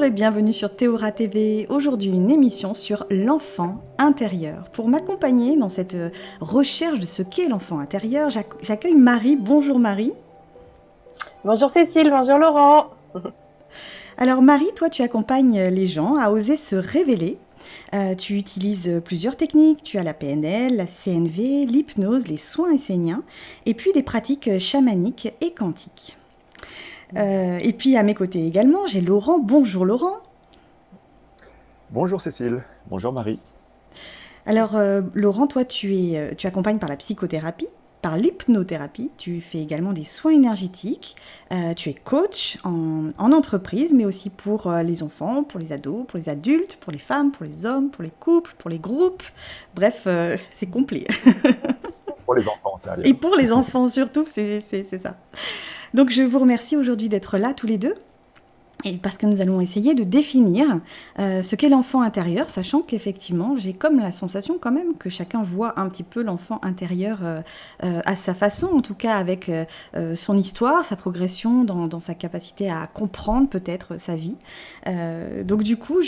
Bonjour et bienvenue sur Théora TV. Aujourd'hui, une émission sur l'enfant intérieur. Pour m'accompagner dans cette recherche de ce qu'est l'enfant intérieur, j'accueille Marie. Bonjour Marie. Bonjour Cécile, bonjour Laurent. Alors Marie, toi tu accompagnes les gens à oser se révéler. Tu utilises plusieurs techniques, tu as la PNL, la CNV, l'hypnose, les soins esséniens et puis des pratiques chamaniques et quantiques. Et puis à mes côtés également, j'ai Laurent. Bonjour Laurent. Bonjour Cécile, bonjour Marie. Alors Laurent, toi tu accompagnes par la psychothérapie, par l'hypnothérapie, tu fais également des soins énergétiques, tu es coach en entreprise, mais aussi pour les enfants, pour les ados, pour les adultes, pour les femmes, pour les hommes, pour les couples, pour les groupes. Bref, c'est complet. Pour les enfants, ça allait. Et pour les enfants surtout, c'est ça. Donc je vous remercie aujourd'hui d'être là tous les deux. Et parce que nous allons essayer de définir ce qu'est l'enfant intérieur, sachant qu'effectivement, j'ai comme la sensation quand même que chacun voit un petit peu l'enfant intérieur à sa façon, en tout cas avec son histoire, sa progression, dans sa capacité à comprendre peut-être sa vie. Donc du coup,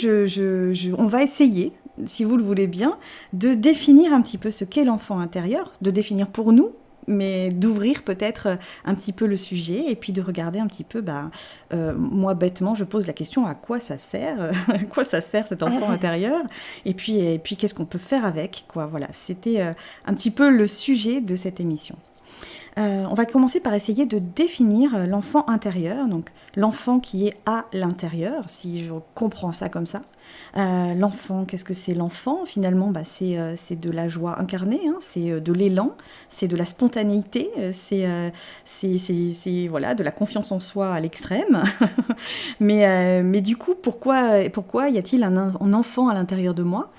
on va essayer, si vous le voulez bien, de définir un petit peu ce qu'est l'enfant intérieur, de définir pour nous, mais d'ouvrir peut-être un petit peu le sujet et puis de regarder un petit peu, moi bêtement, je pose la question à quoi ça sert, à quoi ça sert cet enfant intérieur, et puis qu'est-ce qu'on peut faire avec, quoi. Voilà, c'était un petit peu le sujet de cette émission. On va commencer par essayer de définir l'enfant intérieur, donc l'enfant qui est à l'intérieur, si je comprends ça comme ça. L'enfant, qu'est-ce que c'est l'enfant? Finalement, c'est de la joie incarnée, hein, c'est de l'élan, c'est de la spontanéité, c'est voilà, de la confiance en soi à l'extrême. Mais du coup, pourquoi y a-t-il un enfant à l'intérieur de moi?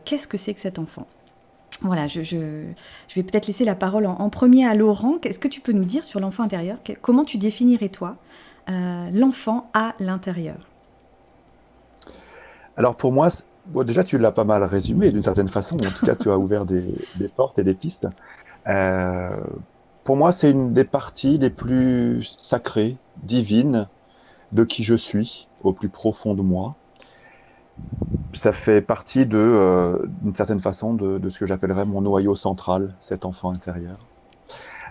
Qu'est-ce que c'est que cet enfant? Voilà, je vais peut-être laisser la parole en premier à Laurent. Qu'est-ce que tu peux nous dire sur l'enfant intérieur? Comment tu définirais, toi, l'enfant à l'intérieur? Alors pour moi, bon, déjà tu l'as pas mal résumé d'une certaine façon, ou en tout cas tu as ouvert des portes et des pistes. Euh, pour moi, c'est une des parties les plus sacrées, divines, de qui je suis, au plus profond de moi. Ça fait partie d'une certaine façon, de ce que j'appellerais mon noyau central, cet enfant intérieur.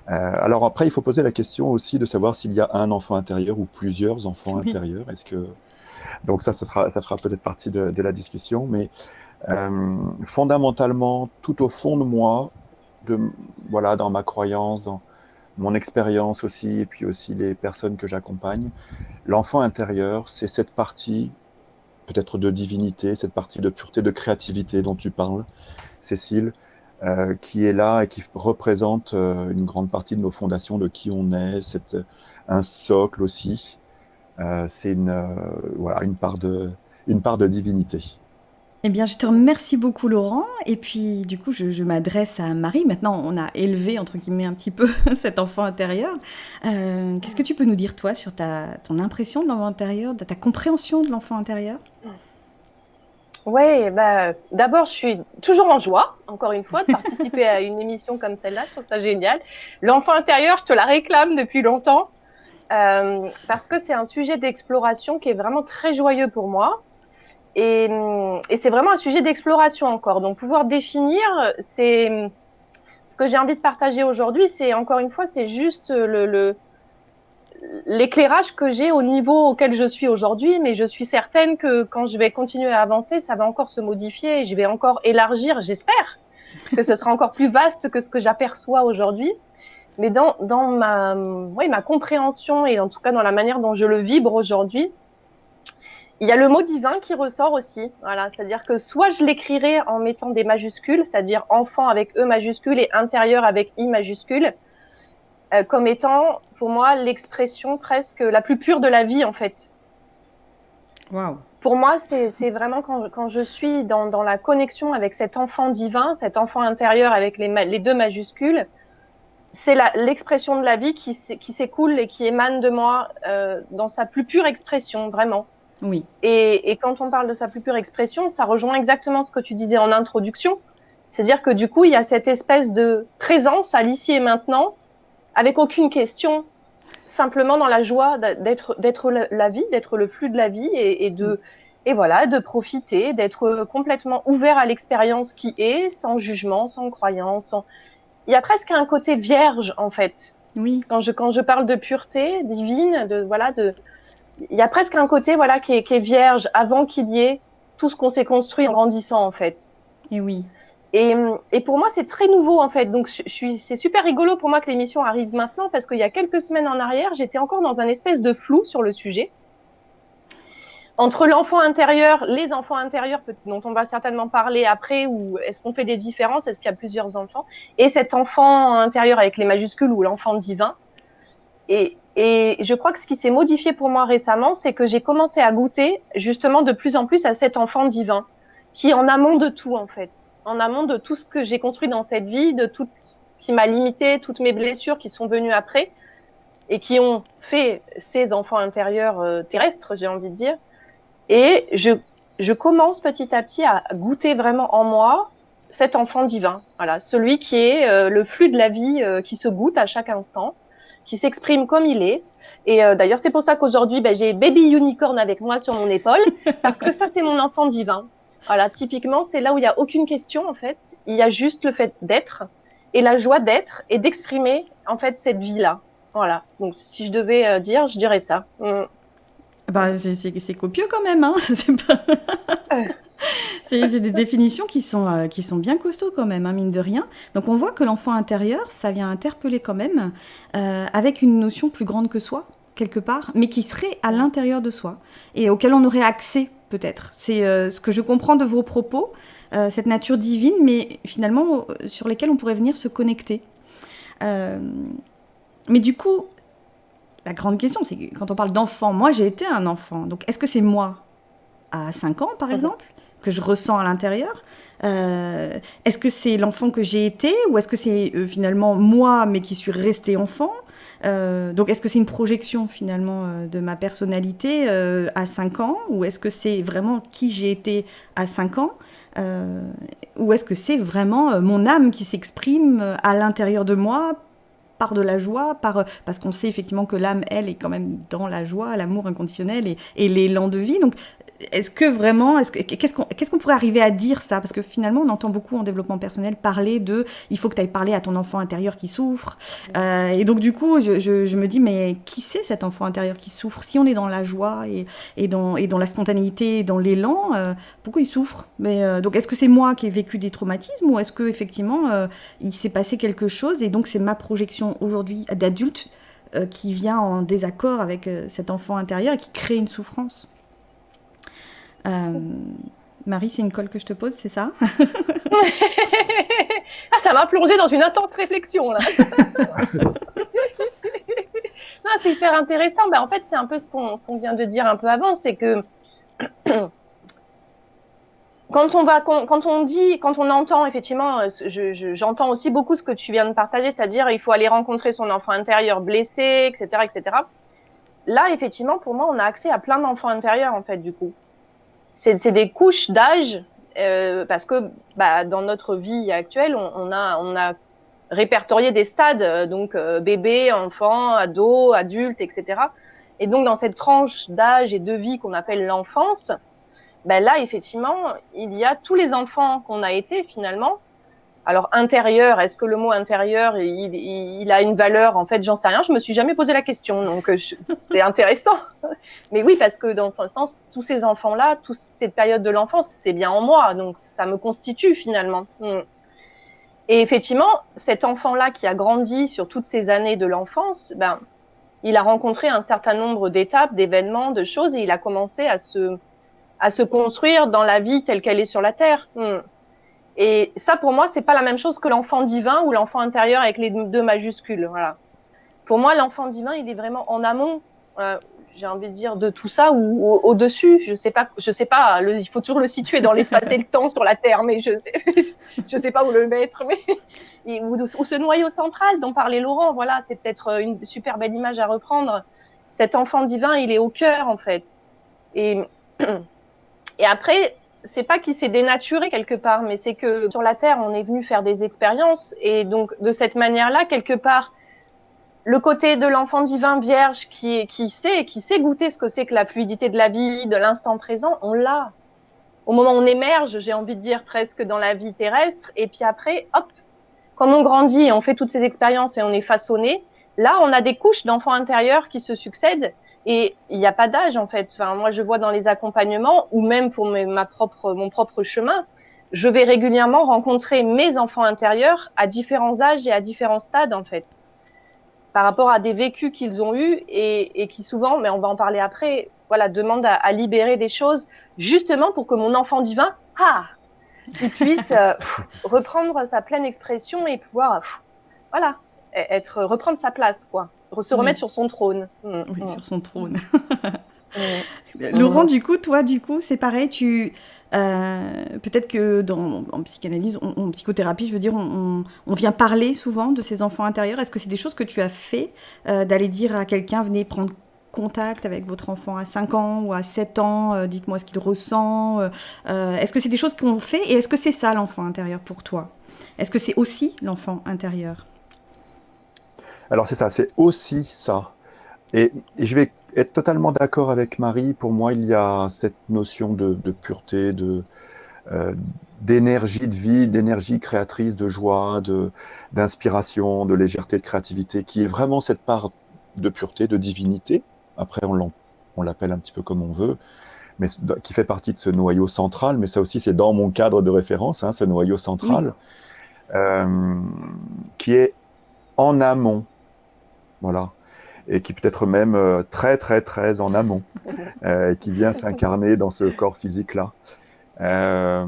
Alors après, il faut poser la question aussi de savoir s'il y a un enfant intérieur ou plusieurs enfants Oui. intérieurs. Donc ça fera peut-être partie de la discussion, mais fondamentalement, tout au fond de moi, de, voilà, dans ma croyance, dans mon expérience aussi, et puis aussi les personnes que j'accompagne, l'enfant intérieur, c'est cette partie peut-être de divinité, cette partie de pureté, de créativité dont tu parles, Cécile, qui est là et qui représente une grande partie de nos fondations, de qui on est, un socle aussi. C'est voilà, une part de divinité. Eh bien, je te remercie beaucoup, Laurent. Et puis, du coup, je m'adresse à Marie. Maintenant, on a élevé, entre guillemets, un petit peu cet enfant intérieur. Qu'est-ce que tu peux nous dire, toi, sur ton impression de l'enfant intérieur, de ta compréhension de l'enfant intérieur? Ouais, d'abord, je suis toujours en joie, encore une fois, de participer à une émission comme celle-là. Je trouve ça génial. L'enfant intérieur, je te la réclame depuis longtemps parce que c'est un sujet d'exploration qui est vraiment très joyeux pour moi. Et c'est vraiment un sujet d'exploration encore. Donc, pouvoir définir, c'est ce que j'ai envie de partager aujourd'hui. C'est encore une fois, c'est juste l'éclairage que j'ai au niveau auquel je suis aujourd'hui, mais je suis certaine que quand je vais continuer à avancer, ça va encore se modifier et je vais encore élargir, j'espère, que ce sera encore plus vaste que ce que j'aperçois aujourd'hui. Mais dans ma compréhension et en tout cas dans la manière dont je le vibre aujourd'hui, il y a le mot divin qui ressort aussi. Voilà, c'est-à-dire que soit je l'écrirai en mettant des majuscules, c'est-à-dire enfant avec E majuscule et intérieur avec I majuscule, comme étant, pour moi, l'expression presque la plus pure de la vie, en fait. Waouh! Pour moi, c'est vraiment quand je suis dans la connexion avec cet enfant divin, cet enfant intérieur avec les deux majuscules, c'est l'expression de la vie qui s'écoule et qui émane de moi dans sa plus pure expression, vraiment. Oui, Et quand on parle de sa plus pure expression, ça rejoint exactement ce que tu disais en introduction. C'est-à-dire que du coup, il y a cette espèce de présence à l'ici et maintenant, avec aucune question, simplement dans la joie d'être la vie, d'être le flux de la vie et voilà, de profiter, d'être complètement ouvert à l'expérience qui est, sans jugement, sans croyance. Il y a presque un côté vierge, en fait. Oui. Quand je parle de pureté divine, il y a presque un côté, voilà, qui est vierge avant qu'il y ait tout ce qu'on s'est construit en grandissant, en fait. Et oui. Et pour moi, c'est très nouveau, en fait. Donc, c'est super rigolo pour moi que l'émission arrive maintenant parce qu'il y a quelques semaines en arrière, j'étais encore dans un espèce de flou sur le sujet. Entre l'enfant intérieur, les enfants intérieurs, dont on va certainement parler après, ou est-ce qu'on fait des différences, est-ce qu'il y a plusieurs enfants, et cet enfant intérieur avec les majuscules ou l'enfant divin. Et je crois que ce qui s'est modifié pour moi récemment, c'est que j'ai commencé à goûter justement de plus en plus à cet enfant divin, qui est en amont de tout, en fait. En amont de tout ce que j'ai construit dans cette vie, de tout ce qui m'a limité, toutes mes blessures qui sont venues après, et qui ont fait ces enfants intérieurs terrestres, j'ai envie de dire. Et je commence petit à petit à goûter vraiment en moi cet enfant divin. Voilà, celui qui est le flux de la vie qui se goûte à chaque instant, qui s'exprime comme il est. Et d'ailleurs, c'est pour ça qu'aujourd'hui, j'ai Baby Unicorn avec moi sur mon épaule, parce que ça, c'est mon enfant divin. Voilà, typiquement, c'est là où il n'y a aucune question, en fait. Il y a juste le fait d'être et la joie d'être et d'exprimer, en fait, cette vie-là. Voilà. Donc, si je devais dire, je dirais ça. Bah, c'est copieux quand même, hein. C'est des définitions qui sont bien costauds quand même, hein, mine de rien. Donc on voit que l'enfant intérieur, ça vient interpeller quand même, avec une notion plus grande que soi, quelque part, mais qui serait à l'intérieur de soi, et auquel on aurait accès peut-être. C'est ce que je comprends de vos propos, cette nature divine, mais finalement sur lesquels on pourrait venir se connecter. Mais du coup, la grande question, c'est que quand on parle d'enfant, moi j'ai été un enfant, donc est-ce que c'est moi à 5 ans par exemple que je ressens à l'intérieur, est-ce que c'est l'enfant que j'ai été, ou est-ce que c'est finalement moi mais qui suis restée enfant, donc est-ce que c'est une projection finalement de ma personnalité à 5 ans, ou est-ce que c'est vraiment qui j'ai été à 5 ans, ou est-ce que c'est vraiment mon âme qui s'exprime à l'intérieur de moi par de la joie, parce qu'on sait effectivement que l'âme, elle, est quand même dans la joie, l'amour inconditionnel et l'élan de vie. Donc, est-ce que vraiment, qu'est-ce qu'on pourrait arriver à dire ça? Parce que finalement, on entend beaucoup en développement personnel parler de, il faut que tu ailles parler à ton enfant intérieur qui souffre. Et donc, du coup, je me dis, mais qui c'est cet enfant intérieur qui souffre? Si on est dans la joie et dans la spontanéité, dans l'élan, pourquoi il souffre? Donc, est-ce que c'est moi qui ai vécu des traumatismes, ou est-ce que effectivement il s'est passé quelque chose et donc c'est ma projection aujourd'hui d'adulte qui vient en désaccord avec cet enfant intérieur et qui crée une souffrance? Marie, c'est une colle que je te pose, c'est ça? Ah, ça m'a plongée dans une intense réflexion, là. Non, c'est hyper intéressant. En fait, c'est un peu ce qu'on vient de dire un peu avant, c'est que quand on entend, effectivement, j'entends aussi beaucoup ce que tu viens de partager, c'est-à-dire il faut aller rencontrer son enfant intérieur blessé, etc., etc. Là, effectivement, pour moi, on a accès à plein d'enfants intérieurs, en fait, du coup. C'est des couches d'âge, parce que dans notre vie actuelle, on a répertorié des stades, donc bébé, enfant, ado, adulte, etc. Et donc, dans cette tranche d'âge et de vie qu'on appelle l'enfance, là, effectivement, il y a tous les enfants qu'on a été, finalement. Alors, intérieur, est-ce que le mot intérieur, il a une valeur? En fait, j'en sais rien. Je me suis jamais posé la question. Donc, c'est intéressant. Mais oui, parce que dans ce sens, tous ces enfants-là, toute cette période de l'enfance, c'est bien en moi. Donc, ça me constitue, finalement. Et effectivement, cet enfant-là qui a grandi sur toutes ces années de l'enfance, il a rencontré un certain nombre d'étapes, d'événements, de choses, et il a commencé à se construire dans la vie telle qu'elle est sur la Terre. Et ça, pour moi, c'est pas la même chose que l'enfant divin ou l'enfant intérieur avec les 2 majuscules. Voilà. Pour moi, l'enfant divin, il est vraiment en amont, j'ai envie de dire, de tout ça, ou au-dessus. Je sais pas. Il faut toujours le situer dans l'espace et le temps sur la Terre, mais je sais pas où le mettre. Ou ce noyau central dont parlait Laurent. Voilà, c'est peut-être une super belle image à reprendre. Cet enfant divin, il est au cœur, en fait. Et après, c'est pas qu'il s'est dénaturé quelque part, mais c'est que sur la Terre, on est venu faire des expériences, et donc de cette manière-là, quelque part, le côté de l'enfant divin vierge qui sait goûter ce que c'est que la fluidité de la vie, de l'instant présent, on l'a. Au moment où on émerge, j'ai envie de dire presque dans la vie terrestre, et puis après, hop, quand on grandit et on fait toutes ces expériences et on est façonné, là, on a des couches d'enfants intérieurs qui se succèdent et il n'y a pas d'âge en fait. Enfin, moi, je vois dans les accompagnements ou même pour mon propre chemin, je vais régulièrement rencontrer mes enfants intérieurs à différents âges et à différents stades en fait, par rapport à des vécus qu'ils ont eus et qui souvent, mais on va en parler après, voilà, demandent à libérer des choses justement pour que mon enfant divin, il puisse reprendre sa pleine expression et pouvoir, voilà, reprendre sa place, quoi, se remettre Oui, sur son trône. oui, sur son trône. Mm. Laurent, du coup, toi, c'est pareil, peut-être que en psychanalyse, en psychothérapie, je veux dire, on vient parler souvent de ces enfants intérieurs. Est-ce que c'est des choses que tu as fait, d'aller dire à quelqu'un, venez prendre contact avec votre enfant à 5 ans ou à 7 ans, dites-moi ce qu'il ressent. Est-ce que c'est des choses qu'on fait et est-ce que c'est ça l'enfant intérieur pour toi? Est-ce que c'est aussi l'enfant intérieur? Alors c'est ça, c'est aussi ça. Et je vais être totalement d'accord avec Marie. Pour moi, il y a cette notion de pureté, euh, d'énergie de vie, d'énergie créatrice, de joie, d'inspiration, de légèreté, de créativité, qui est vraiment cette part de pureté, de divinité. Après, on l'appelle un petit peu comme on veut, mais qui fait partie de ce noyau central. Mais ça aussi, c'est dans mon cadre de référence, hein, ce noyau Oui, central, euh, qui est en amont, voilà, et qui peut être même très, très, très en amont, et qui vient s'incarner dans ce corps physique-là. Euh,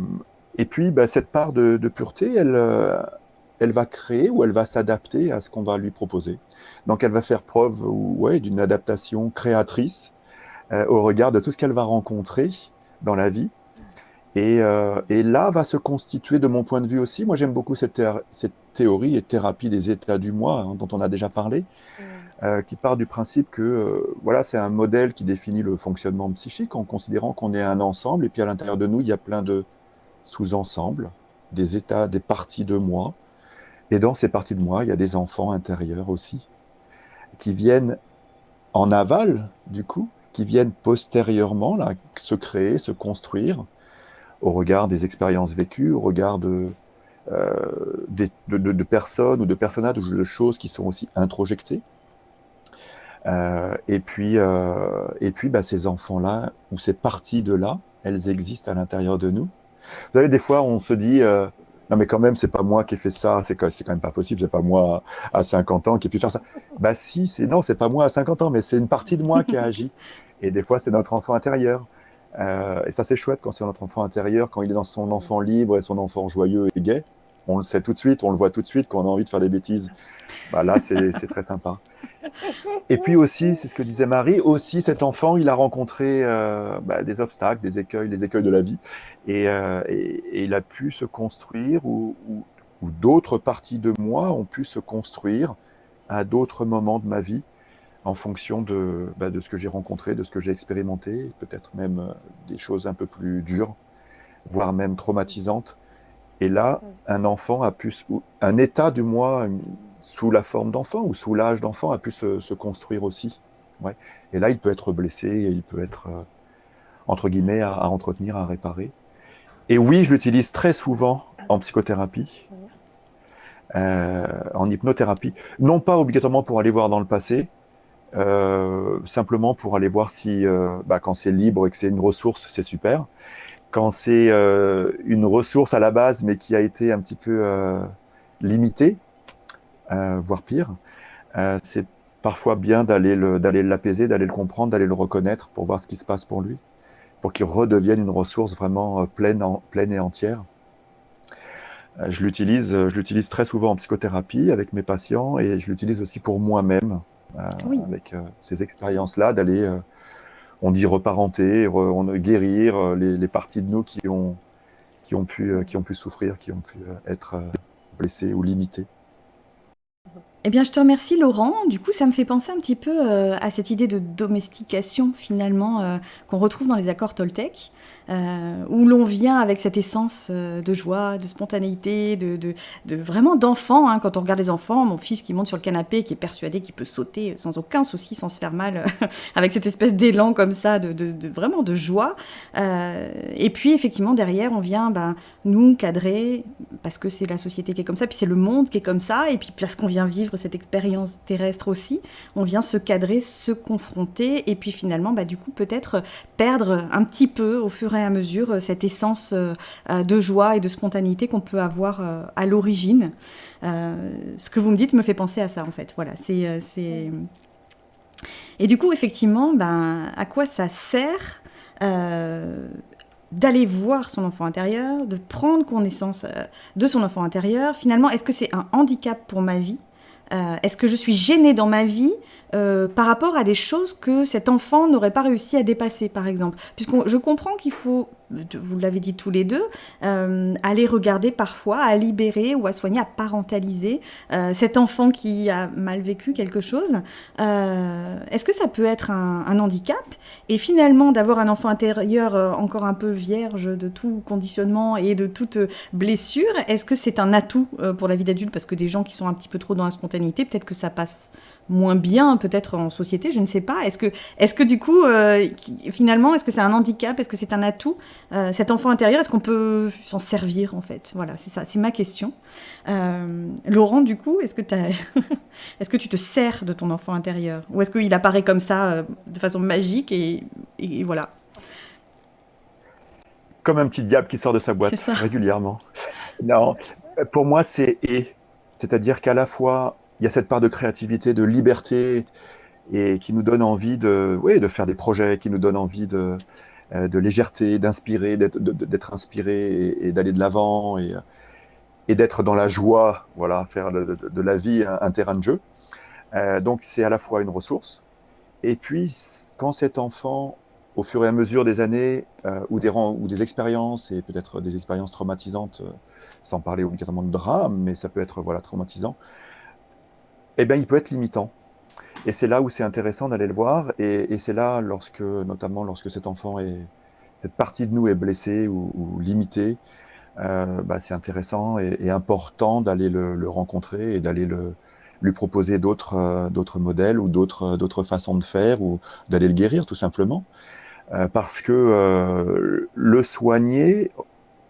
et puis, bah, cette part de pureté, elle va créer ou elle va s'adapter à ce qu'on va lui proposer. Donc, elle va faire preuve ouais, d'une adaptation créatrice au regard de tout ce qu'elle va rencontrer dans la vie. Et là va se constituer, de mon point de vue aussi, moi j'aime beaucoup cette théorie et thérapie des états du moi, hein, dont on a déjà parlé, qui part du principe que voilà, c'est un modèle qui définit le fonctionnement psychique en considérant qu'on est un ensemble et puis à l'intérieur de nous, il y a plein de sous-ensembles, des états, des parties de moi. Et dans ces parties de moi, il y a des enfants intérieurs aussi, qui viennent en aval, du coup, qui viennent postérieurement là, se créer, se construire au regard des expériences vécues, au regard de personnes ou de personnages ou de choses qui sont aussi introjectées. Et puis bah, ces enfants-là, ou ces parties de là, elles existent à l'intérieur de nous. Vous savez, des fois, on se dit, non mais quand même, c'est pas moi qui ai fait ça, c'est quand même pas possible, c'est pas moi à 50 ans qui ai pu faire ça. Bah si, non, c'est pas moi à 50 ans, mais c'est une partie de moi qui a agi. Et des fois, c'est notre enfant intérieur. Et ça, c'est chouette quand c'est notre enfant intérieur, quand il est dans son enfant libre et son enfant joyeux et gai. On le sait tout de suite, on le voit tout de suite quand on a envie de faire des bêtises. Bah là, c'est très sympa. Et puis aussi, c'est ce que disait Marie, aussi cet enfant, il a rencontré bah, des obstacles, des écueils, les écueils de la vie, et il a pu se construire, ou d'autres parties de moi ont pu se construire à d'autres moments de ma vie, en fonction de ce que j'ai rencontré, de ce que j'ai expérimenté, peut-être même des choses un peu plus dures, voire même traumatisantes. Et là, un enfant a pu, un état du moi, sous la forme d'enfant ou sous l'âge d'enfant, a pu se construire aussi. Ouais. Et là, il peut être blessé, et il peut être, entre guillemets, à entretenir, à réparer. Et oui, je l'utilise très souvent en psychothérapie, en hypnothérapie. Non pas obligatoirement pour aller voir dans le passé, simplement pour aller voir si, bah, quand c'est libre et que c'est une ressource, c'est super. Quand c'est une ressource à la base, mais qui a été un petit peu limitée, voire pire, c'est parfois bien d'aller l'apaiser, d'aller le comprendre, d'aller le reconnaître pour voir ce qui se passe pour lui, pour qu'il redevienne une ressource vraiment pleine et entière. Je l'utilise très souvent en psychothérapie avec mes patients et je l'utilise aussi pour moi-même, oui. avec ces expériences-là, d'aller, on dit reparenter, guérir les parties de nous qui ont pu souffrir, qui ont pu être blessées ou limitées. Eh bien, je te remercie, Laurent. Du coup, ça me fait penser un petit peu à cette idée de domestication, finalement, qu'on retrouve dans les accords Toltec, où l'on vient avec cette essence de joie, de spontanéité, vraiment d'enfant. Hein. Quand on regarde les enfants, mon fils qui monte sur le canapé, qui est persuadé qu'il peut sauter sans aucun souci, sans se faire mal, avec cette espèce d'élan comme ça, vraiment de joie. Et puis, effectivement, derrière, on vient nous cadrer, parce que c'est la société qui est comme ça, puis c'est le monde qui est comme ça, et puis parce qu'on vient vivre cette expérience terrestre aussi, on vient se cadrer, se confronter, et puis finalement, du coup, peut-être perdre un petit peu, au fur et à mesure, cette essence de joie et de spontanéité qu'on peut avoir à l'origine. Ce que vous me dites me fait penser à ça, en fait. Voilà, c'est... Et du coup, effectivement, à quoi ça sert d'aller voir son enfant intérieur, de prendre connaissance de son enfant intérieur. Finalement, est-ce que c'est un handicap pour ma vie ? Est-ce que je suis gênée dans ma vie par rapport à des choses que cet enfant n'aurait pas réussi à dépasser, par exemple ? Puisque je comprends qu'il faut, vous l'avez dit tous les deux, aller regarder parfois, à libérer ou à soigner, à parentaliser cet enfant qui a mal vécu quelque chose. Est-ce que ça peut être un handicap ? Et finalement, d'avoir un enfant intérieur encore un peu vierge de tout conditionnement et de toute blessure, est-ce que c'est un atout pour la vie d'adulte ? Parce que des gens qui sont un petit peu trop dans la spontanéité, peut-être que ça passe moins bien, peut-être en société, je ne sais pas. Est-ce que du coup, finalement, est-ce que c'est un handicap ? Est-ce que c'est un atout ? Cet enfant intérieur, est-ce qu'on peut s'en servir, en fait ? Voilà, c'est ça, c'est ma question. Laurent, du coup, est-ce que tu te sers de ton enfant intérieur ? Ou est-ce qu'il apparaît comme ça, de façon magique et voilà ? Comme un petit diable qui sort de sa boîte régulièrement. Non, pour moi, c'est-à-dire qu'à la fois, il y a cette part de créativité, de liberté, et qui nous donne envie de faire des projets, qui nous donne envie de légèreté, d'inspirer, d'être inspiré et d'aller de l'avant et d'être dans la joie, voilà, faire de la vie un terrain de jeu. Donc c'est à la fois une ressource. Et puis, quand cet enfant, au fur et à mesure des années, ou des expériences, et peut-être des expériences traumatisantes, sans parler obligatoirement de drame, mais ça peut être traumatisant, eh bien, il peut être limitant. Et c'est là où c'est intéressant d'aller le voir, et c'est là, notamment lorsque cet enfant cette partie de nous est blessée ou limitée, c'est intéressant et important d'aller le rencontrer et d'aller lui proposer d'autres modèles ou d'autres façons de faire, ou d'aller le guérir tout simplement. Parce que le soigner,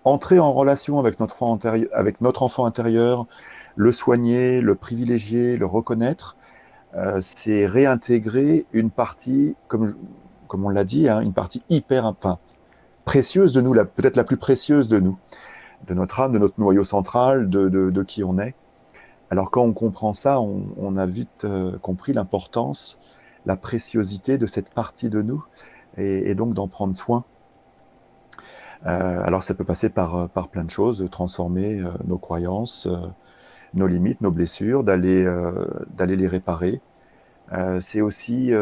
entrer en relation avec notre enfant intérieur, le soigner, le privilégier, le reconnaître, c'est réintégrer une partie, comme on l'a dit, une partie précieuse de nous, peut-être la plus précieuse de nous, de notre âme, de notre noyau central, de qui on est. Alors quand on comprend ça, on a vite compris l'importance, la préciosité de cette partie de nous, et donc d'en prendre soin. Alors ça peut passer par plein de choses, transformer nos croyances, nos limites, nos blessures, d'aller les réparer. C'est aussi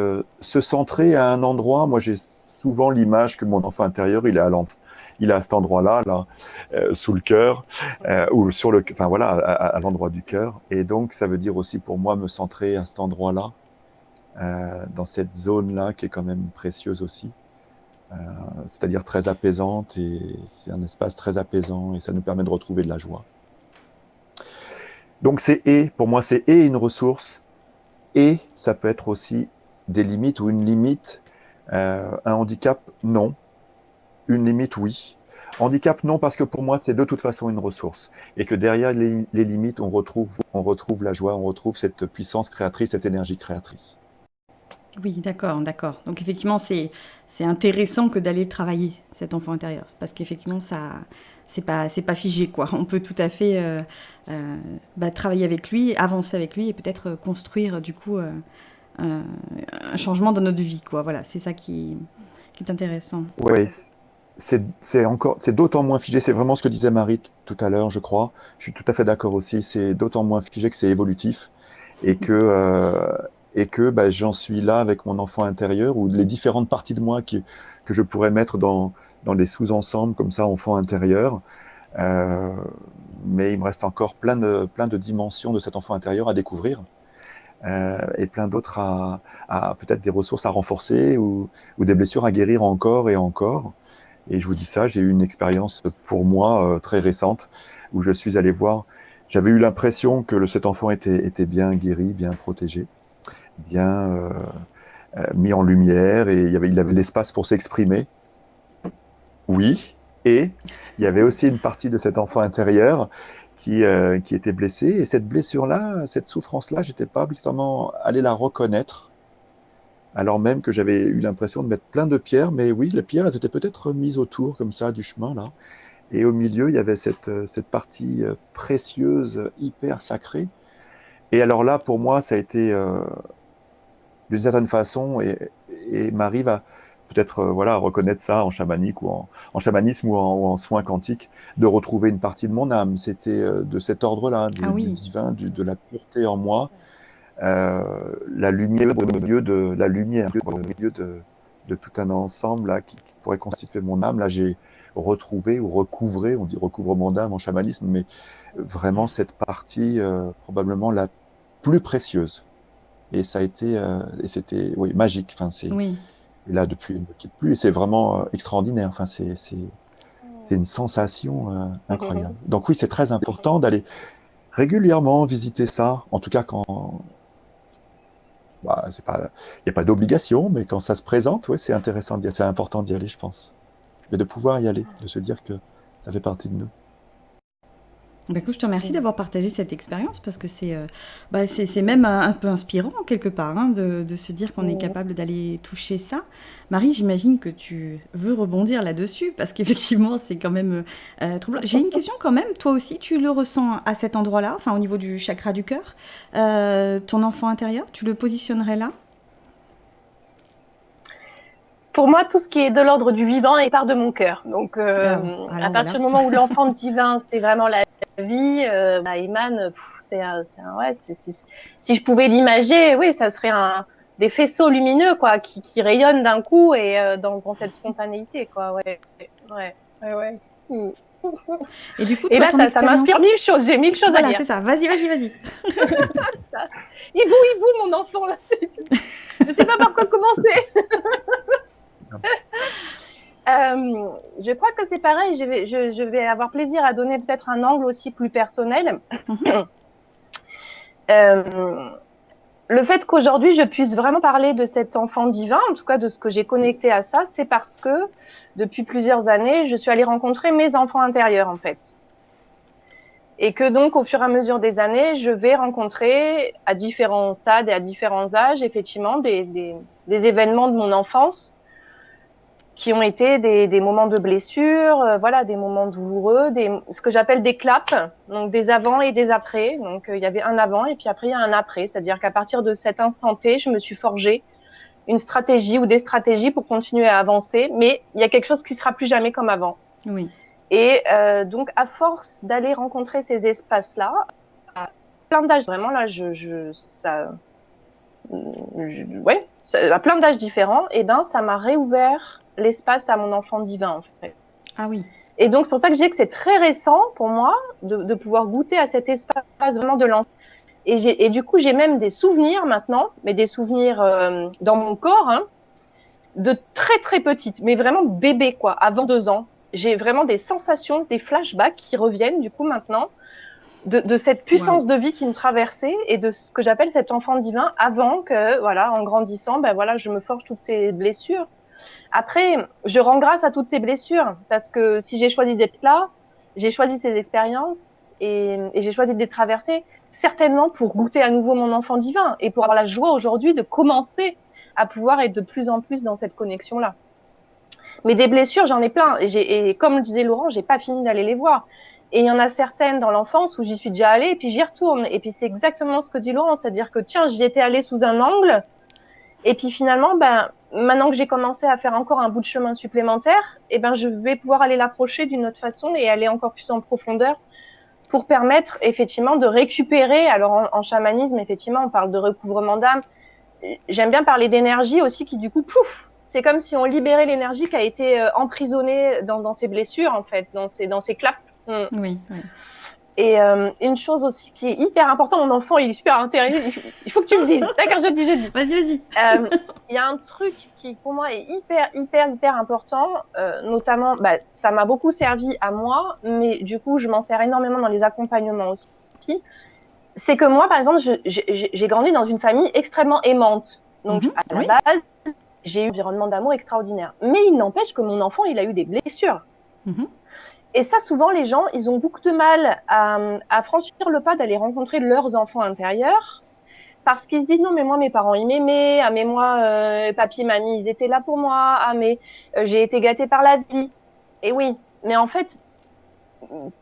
se centrer à un endroit. Moi, j'ai souvent l'image que mon enfant intérieur, il est à cet endroit-là, sous le cœur, ou à l'endroit du cœur. Et donc, ça veut dire aussi pour moi me centrer à cet endroit-là, dans cette zone-là qui est quand même précieuse aussi. C'est-à-dire très apaisante, et c'est un espace très apaisant, et ça nous permet de retrouver de la joie. Donc pour moi, c'est une ressource, et ça peut être aussi des limites ou une limite. Un handicap, non. Une limite, oui. Handicap, non, parce que pour moi, c'est de toute façon une ressource. Et que derrière les limites, on retrouve la joie, on retrouve cette puissance créatrice, cette énergie créatrice. Oui, d'accord. Donc effectivement, c'est intéressant que d'aller le travailler, cet enfant intérieur. Parce qu'effectivement, c'est pas figé, quoi. On peut tout à fait travailler avec lui, avancer avec lui, et peut-être construire, du coup, un changement dans notre vie, quoi. Voilà, c'est ça qui est intéressant. Oui, c'est d'autant moins figé. C'est vraiment ce que disait Marie tout à l'heure, je crois. Je suis tout à fait d'accord aussi. C'est d'autant moins figé que c'est évolutif, et que j'en suis là avec mon enfant intérieur, ou les différentes parties de moi que je pourrais mettre dans des sous-ensembles comme ça, enfant intérieur. Mais il me reste encore plein de dimensions de cet enfant intérieur à découvrir. et plein d'autres à peut-être des ressources à renforcer ou des blessures à guérir encore et encore. Et je vous dis ça, j'ai eu une expérience pour moi très récente où je suis allé voir. J'avais eu l'impression que cet enfant était bien guéri, bien protégé, bien mis en lumière et il avait l'espace pour s'exprimer. Oui, et il y avait aussi une partie de cet enfant intérieur qui était blessé. Et cette blessure-là, cette souffrance-là, j'étais pas obligatoirement allé la reconnaître, alors même que j'avais eu l'impression de mettre plein de pierres. Mais oui, les pierres, elles étaient peut-être mises autour comme ça du chemin là. Et au milieu, il y avait cette partie précieuse, hyper sacrée. Et alors là, pour moi, ça a été d'une certaine façon, et Marie va peut-être voilà, reconnaître ça en chamanique ou en chamanisme ou en soins quantiques, de retrouver une partie de mon âme. C'était de cet ordre-là, Ah du oui. divin, de la pureté en moi, la lumière au milieu de la lumière, au milieu de tout un ensemble là, qui pourrait constituer mon âme. Là, j'ai retrouvé ou recouvré, on dit recouvrement d'âme en chamanisme, mais vraiment cette partie probablement la plus précieuse. Et ça a été, et c'était, oui, magique. Enfin, Oui. et là, depuis, elle ne me quitte plus. Et c'est vraiment extraordinaire. Enfin, c'est une sensation incroyable. Donc oui, c'est très important d'aller régulièrement visiter ça. En tout cas, quand, bah, c'est pas, il n'y a pas d'obligation, mais quand ça se présente, ouais, c'est intéressant c'est important d'y aller, je pense. Et de pouvoir y aller, de se dire que ça fait partie de nous. Bah, écoute, je te remercie d'avoir partagé cette expérience parce que c'est même un peu inspirant quelque part hein, de se dire qu'on est capable d'aller toucher ça. Marie, j'imagine que tu veux rebondir là-dessus parce qu'effectivement, c'est quand même troublant. J'ai une question quand même. Toi aussi, tu le ressens à cet endroit-là, enfin au niveau du chakra du cœur. Ton enfant intérieur, tu le positionnerais là? Pour moi, tout ce qui est de l'ordre du vivant est part de mon cœur. Donc, à partir du moment où l'enfant divin, c'est vraiment la vie, Iman, si je pouvais l'imager, oui, ça serait des faisceaux lumineux, quoi, qui rayonnent d'un coup et dans cette spontanéité, quoi. Ouais. Et du coup, Et toi, là, ton ça expérience... m'inspire mille choses. J'ai mille choses à Voilà, dire. c'est ça. Vas-y. Hibou, mon enfant, là. Je sais pas par quoi commencer. Je crois que c'est pareil. Je vais avoir plaisir à donner peut-être un angle aussi plus personnel. Le fait qu'aujourd'hui je puisse vraiment parler de cet enfant divin, en tout cas de ce que j'ai connecté à ça, c'est parce que depuis plusieurs années, je suis allée rencontrer mes enfants intérieurs en fait. Et que donc au fur et à mesure des années, je vais rencontrer à différents stades et à différents âges effectivement des événements de mon enfance qui ont été des moments de blessure, voilà, des moments douloureux, ce que j'appelle des claps, donc des avant et des après. Donc il y avait un avant et puis après il y a un après, c'est-à-dire qu'à partir de cet instant T, je me suis forgé une stratégie ou des stratégies pour continuer à avancer, mais il y a quelque chose qui sera plus jamais comme avant. Oui. Et donc à force d'aller rencontrer ces espaces-là, à plein d'âges, vraiment là, à plein d'âges différents, et ben ça m'a réouvert l'espace à mon enfant divin en fait. Ah oui. Et donc c'est pour ça que je dis que c'est très récent pour moi de pouvoir goûter à cet espace vraiment de l'enfant. Et du coup j'ai même des souvenirs maintenant, mais des souvenirs dans mon corps, hein, de très très petites, mais vraiment bébé quoi, avant 2 ans. J'ai vraiment des sensations, des flashbacks qui reviennent du coup maintenant de cette puissance de vie qui me traversait et de ce que j'appelle cet enfant divin avant que, voilà, en grandissant, ben voilà, je me forge toutes ces blessures. Après, je rends grâce à toutes ces blessures parce que si j'ai choisi d'être là, j'ai choisi ces expériences et j'ai choisi de les traverser certainement pour goûter à nouveau mon enfant divin et pour avoir la joie aujourd'hui de commencer à pouvoir être de plus en plus dans cette connexion-là. Mais des blessures, j'en ai plein. Et comme le disait Laurent, j'ai pas fini d'aller les voir. Et il y en a certaines dans l'enfance où j'y suis déjà allée et puis j'y retourne. Et puis c'est exactement ce que dit Laurent, c'est-à-dire que tiens, j'y étais allée sous un angle. Et puis finalement, maintenant que j'ai commencé à faire encore un bout de chemin supplémentaire, je vais pouvoir aller l'approcher d'une autre façon et aller encore plus en profondeur pour permettre effectivement de récupérer. Alors en chamanisme, effectivement, on parle de recouvrement d'âme. J'aime bien parler d'énergie aussi qui du coup, pouf, c'est comme si on libérait l'énergie qui a été emprisonnée dans ces blessures en fait, dans ces claps. Oui. Et une chose aussi qui est hyper importante, mon enfant, il est super intéressé. Il faut que tu me dises. D'accord, je dis. Vas-y. Il y a un truc qui, pour moi, est hyper important. Notamment, ça m'a beaucoup servi à moi, mais du coup, je m'en sers énormément dans les accompagnements aussi. C'est que moi, par exemple, j'ai grandi dans une famille extrêmement aimante. Donc, à la base, j'ai eu un environnement d'amour extraordinaire. Mais il n'empêche que mon enfant, il a eu des blessures. Et ça, souvent, les gens, ils ont beaucoup de mal à franchir le pas d'aller rencontrer leurs enfants intérieurs parce qu'ils se disent non, mais moi, mes parents, ils m'aimaient. Ah, mais moi, papy, mamie, ils étaient là pour moi. Ah, mais j'ai été gâtée par la vie. Et oui, mais en fait,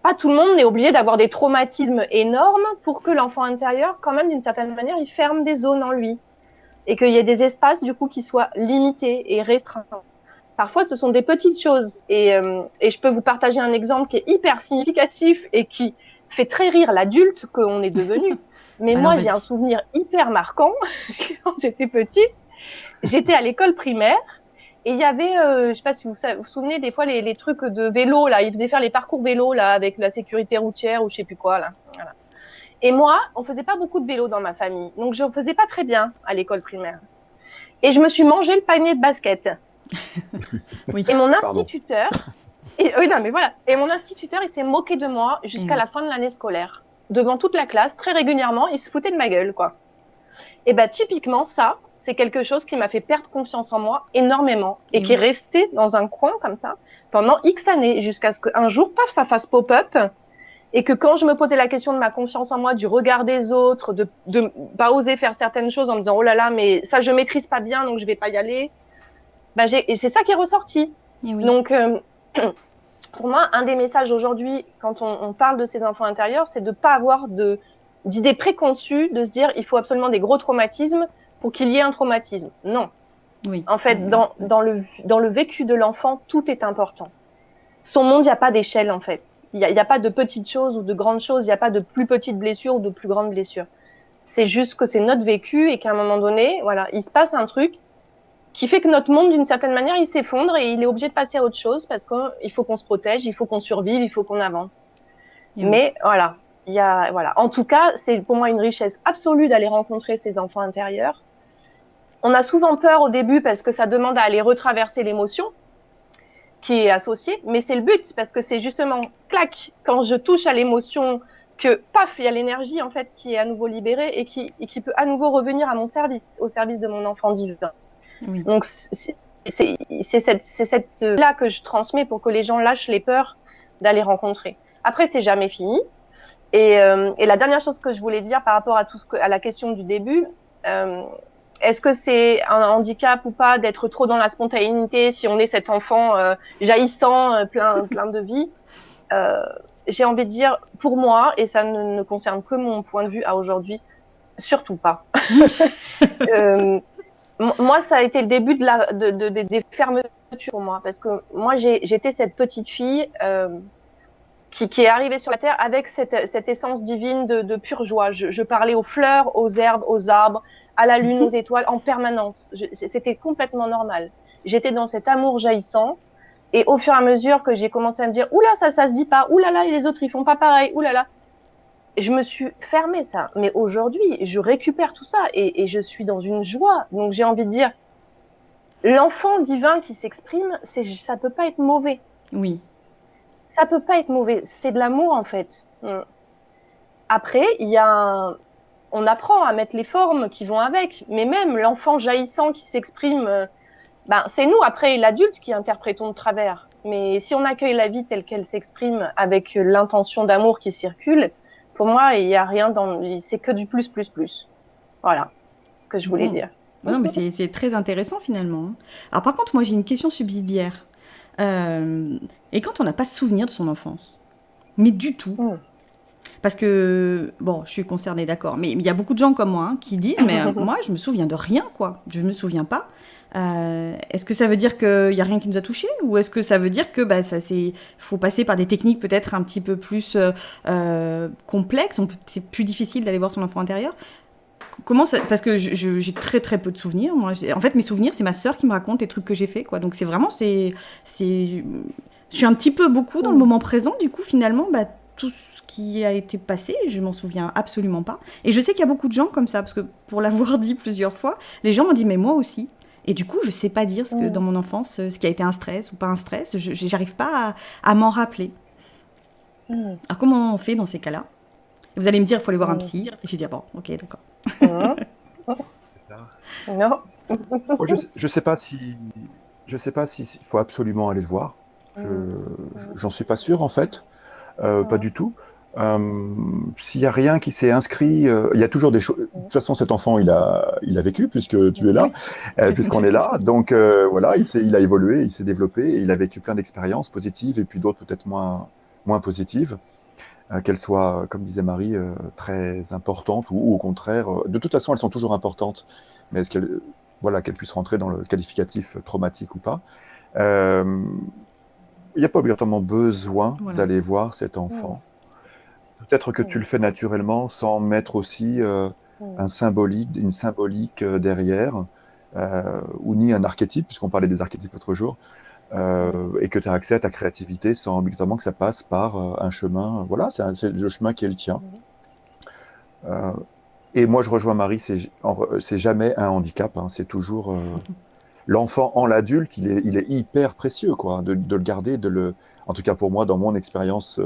pas tout le monde n'est obligé d'avoir des traumatismes énormes pour que l'enfant intérieur, quand même, d'une certaine manière, il ferme des zones en lui et qu'il y ait des espaces, du coup, qui soient limités et restreints. Parfois, ce sont des petites choses. Et je peux vous partager un exemple qui est hyper significatif et qui fait très rire l'adulte qu'on est devenu. Mais moi, j'ai un souvenir hyper marquant. Quand j'étais petite, j'étais à l'école primaire et il y avait, je sais pas si vous vous souvenez, des fois, les trucs de vélo, là. Ils faisaient faire les parcours vélo, là, avec la sécurité routière ou je sais plus quoi, là. Voilà. Et moi, on faisait pas beaucoup de vélo dans ma famille. Donc, je faisais pas très bien à l'école primaire. Et je me suis mangé le panier de basket. Et mon instituteur, et mon instituteur, il s'est moqué de moi jusqu'à la fin de l'année scolaire, devant toute la classe, très régulièrement, il se foutait de ma gueule, quoi. Et typiquement, ça, c'est quelque chose qui m'a fait perdre confiance en moi énormément et qui est resté dans un coin comme ça pendant X années, jusqu'à ce qu'un jour, paf, ça fasse pop-up. Et que quand je me posais la question de ma confiance en moi, du regard des autres, de pas oser faire certaines choses en me disant oh là là, mais ça je maîtrise pas bien, donc je vais pas y aller. Et c'est ça qui est ressorti. Donc, pour moi, un des messages aujourd'hui, quand on parle de ces enfants intérieurs, c'est de pas avoir d'idées préconçues, de se dire il faut absolument des gros traumatismes pour qu'il y ait un traumatisme. Non. En fait, dans le vécu de l'enfant, tout est important. Son monde, il n'y a pas d'échelle, en fait. Il n'y a pas de petites choses ou de grandes choses. Il n'y a pas de plus petites blessures ou de plus grandes blessures. C'est juste que c'est notre vécu et qu'à un moment donné, voilà, il se passe un truc qui fait que notre monde, d'une certaine manière, il s'effondre et il est obligé de passer à autre chose parce qu'il faut qu'on se protège, il faut qu'on survive, il faut qu'on avance. Mais voilà, En tout cas, c'est pour moi une richesse absolue d'aller rencontrer ces enfants intérieurs. On a souvent peur au début parce que ça demande à aller retraverser l'émotion qui est associée, mais c'est le but parce que c'est justement, clac, quand je touche à l'émotion, que paf, il y a l'énergie en fait qui est à nouveau libérée et qui peut à nouveau revenir à mon service, au service de mon enfant divin. Donc c'est cette là que je transmets pour que les gens lâchent les peurs d'aller rencontrer. Après, c'est jamais fini. Et la dernière chose que je voulais dire par rapport à la question du début, est-ce que c'est un handicap ou pas d'être trop dans la spontanéité si on est cet enfant jaillissant, plein de vie? J'ai envie de dire, pour moi, et ça ne concerne que mon point de vue à aujourd'hui, surtout pas. Moi, ça a été le début des fermetures pour moi, parce que moi, j'étais cette petite fille qui est arrivée sur la Terre avec cette essence divine de pure joie. Je parlais aux fleurs, aux herbes, aux arbres, à la lune, aux étoiles, en permanence. C'était complètement normal. J'étais dans cet amour jaillissant, et au fur et à mesure que j'ai commencé à me dire « Oula, ça se dit pas, oulala, les autres, ils font pas pareil, oulala », je me suis fermée ça. Mais aujourd'hui, je récupère tout ça et je suis dans une joie. Donc, j'ai envie de dire, l'enfant divin qui s'exprime, ça peut pas être mauvais. Oui. Ça peut pas être mauvais. C'est de l'amour, en fait. Après, on apprend à mettre les formes qui vont avec. Mais même l'enfant jaillissant qui s'exprime, c'est nous, après, l'adulte qui interprétons de travers. Mais si on accueille la vie telle qu'elle s'exprime avec l'intention d'amour qui circule, pour moi, il n'y a rien c'est que du plus. Voilà ce que je voulais dire. Non, mais c'est très intéressant finalement. Alors par contre, moi j'ai une question subsidiaire. Et quand on n'a pas de souvenir de son enfance, mais du tout, parce que, bon, je suis concernée, d'accord, mais il y a beaucoup de gens comme moi qui disent, mais moi je me souviens de rien, quoi. Je me souviens pas. Est-ce que ça veut dire qu'il n'y a rien qui nous a touchés, ou est-ce que ça veut dire que faut passer par des techniques peut-être un petit peu plus complexes, c'est plus difficile d'aller voir son enfant intérieur? Comment ça, parce que j'ai très très peu de souvenirs. Moi, en fait, mes souvenirs, c'est ma sœur qui me raconte les trucs que j'ai fait, quoi. Donc c'est vraiment, je suis un petit peu beaucoup dans le moment présent. Du coup, finalement, tout ce qui a été passé, je m'en souviens absolument pas. Et je sais qu'il y a beaucoup de gens comme ça, parce que pour l'avoir dit plusieurs fois, les gens m'ont dit mais moi aussi. Et du coup, je sais pas dire ce que dans mon enfance, ce qui a été un stress ou pas un stress, j'arrive pas à m'en rappeler. Alors comment on fait dans ces cas-là? Vous allez me dire, il faut aller voir un psy. Et je vais dire bon, ok, d'accord. Non. Moi, je sais pas si il faut absolument aller le voir. J'en suis pas sûr en fait, pas du tout. S'il y a rien qui s'est inscrit, il y a toujours des choses. De toute façon, cet enfant, il a vécu puisque tu es là, puisqu'on est là. Donc voilà, il a évolué, il s'est développé, et il a vécu plein d'expériences positives et puis d'autres peut-être moins positives. Qu'elles soient, comme disait Marie, très importantes ou au contraire, de toute façon, elles sont toujours importantes, mais est-ce qu'elles puissent rentrer dans le qualificatif traumatique ou pas. Il n'y a pas obligatoirement besoin d'aller voir cet enfant. Peut-être que tu le fais naturellement sans mettre aussi une symbolique derrière, ou ni un archétype, puisqu'on parlait des archétypes l'autre jour. Et que tu as accès à ta créativité sans obligatoirement que ça passe par un chemin. Voilà, c'est le chemin qui est le tien. Et moi, je rejoins Marie, c'est jamais un handicap, hein, c'est toujours l'enfant en l'adulte, il est hyper précieux, quoi, de le garder, en tout cas pour moi, dans mon expérience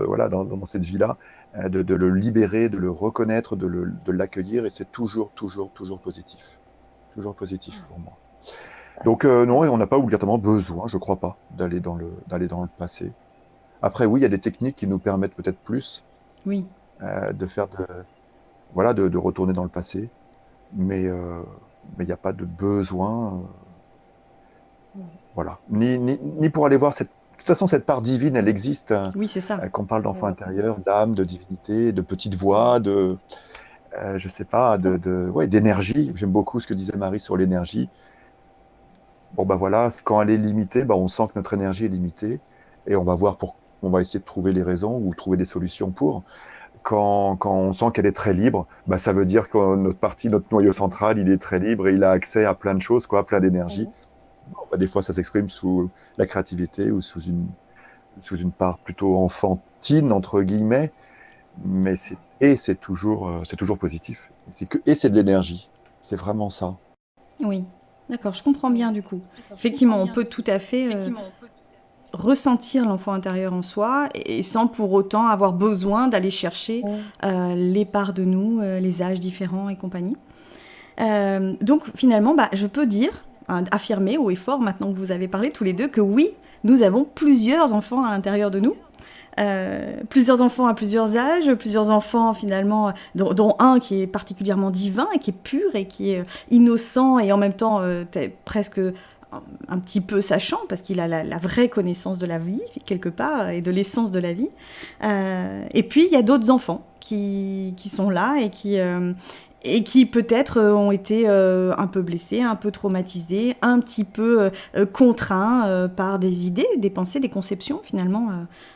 voilà, dans cette vie-là, de le libérer, de le reconnaître, de l'accueillir, et c'est toujours positif. Toujours positif pour moi. Donc non, on n'a pas obligatoirement besoin, je crois pas, d'aller dans le passé. Après, oui, il y a des techniques qui nous permettent peut-être plus de faire de retourner dans le passé, mais il n'y a pas de besoin, voilà. Ni pour aller voir de toute façon, cette part divine, elle existe. Oui, c'est ça. Qu'on parle d'enfant intérieur, d'âme, de divinité, de petite voix, je sais pas, d'énergie. J'aime beaucoup ce que disait Marie sur l'énergie. Bon, bah voilà, quand elle est limitée, on sent que notre énergie est limitée et on va essayer de trouver les raisons ou trouver des solutions pour. Quand on sent qu'elle est très libre, ça veut dire que notre noyau central, il est très libre et il a accès à plein de choses, plein d'énergie. Des fois, ça s'exprime sous la créativité ou sous une part plutôt enfantine, entre guillemets, mais c'est toujours positif. Et c'est de l'énergie. C'est vraiment ça. Oui. D'accord, je comprends bien du coup. Effectivement, on peut tout à fait ressentir l'enfant intérieur en soi et sans pour autant avoir besoin d'aller chercher les parts de nous, les âges différents et compagnie. Donc finalement, je peux dire, affirmer haut et fort, maintenant que vous avez parlé tous les deux, que oui, nous avons plusieurs enfants à l'intérieur de nous. Plusieurs enfants à plusieurs âges, plusieurs enfants finalement, dont un qui est particulièrement divin et qui est pur et qui est innocent et en même temps presque un petit peu sachant parce qu'il a la vraie connaissance de la vie quelque part et de l'essence de la vie. Et puis il y a d'autres enfants qui sont là et qui peut-être ont été un peu blessés, un peu traumatisés, un petit peu contraints par des idées, des pensées, des conceptions finalement,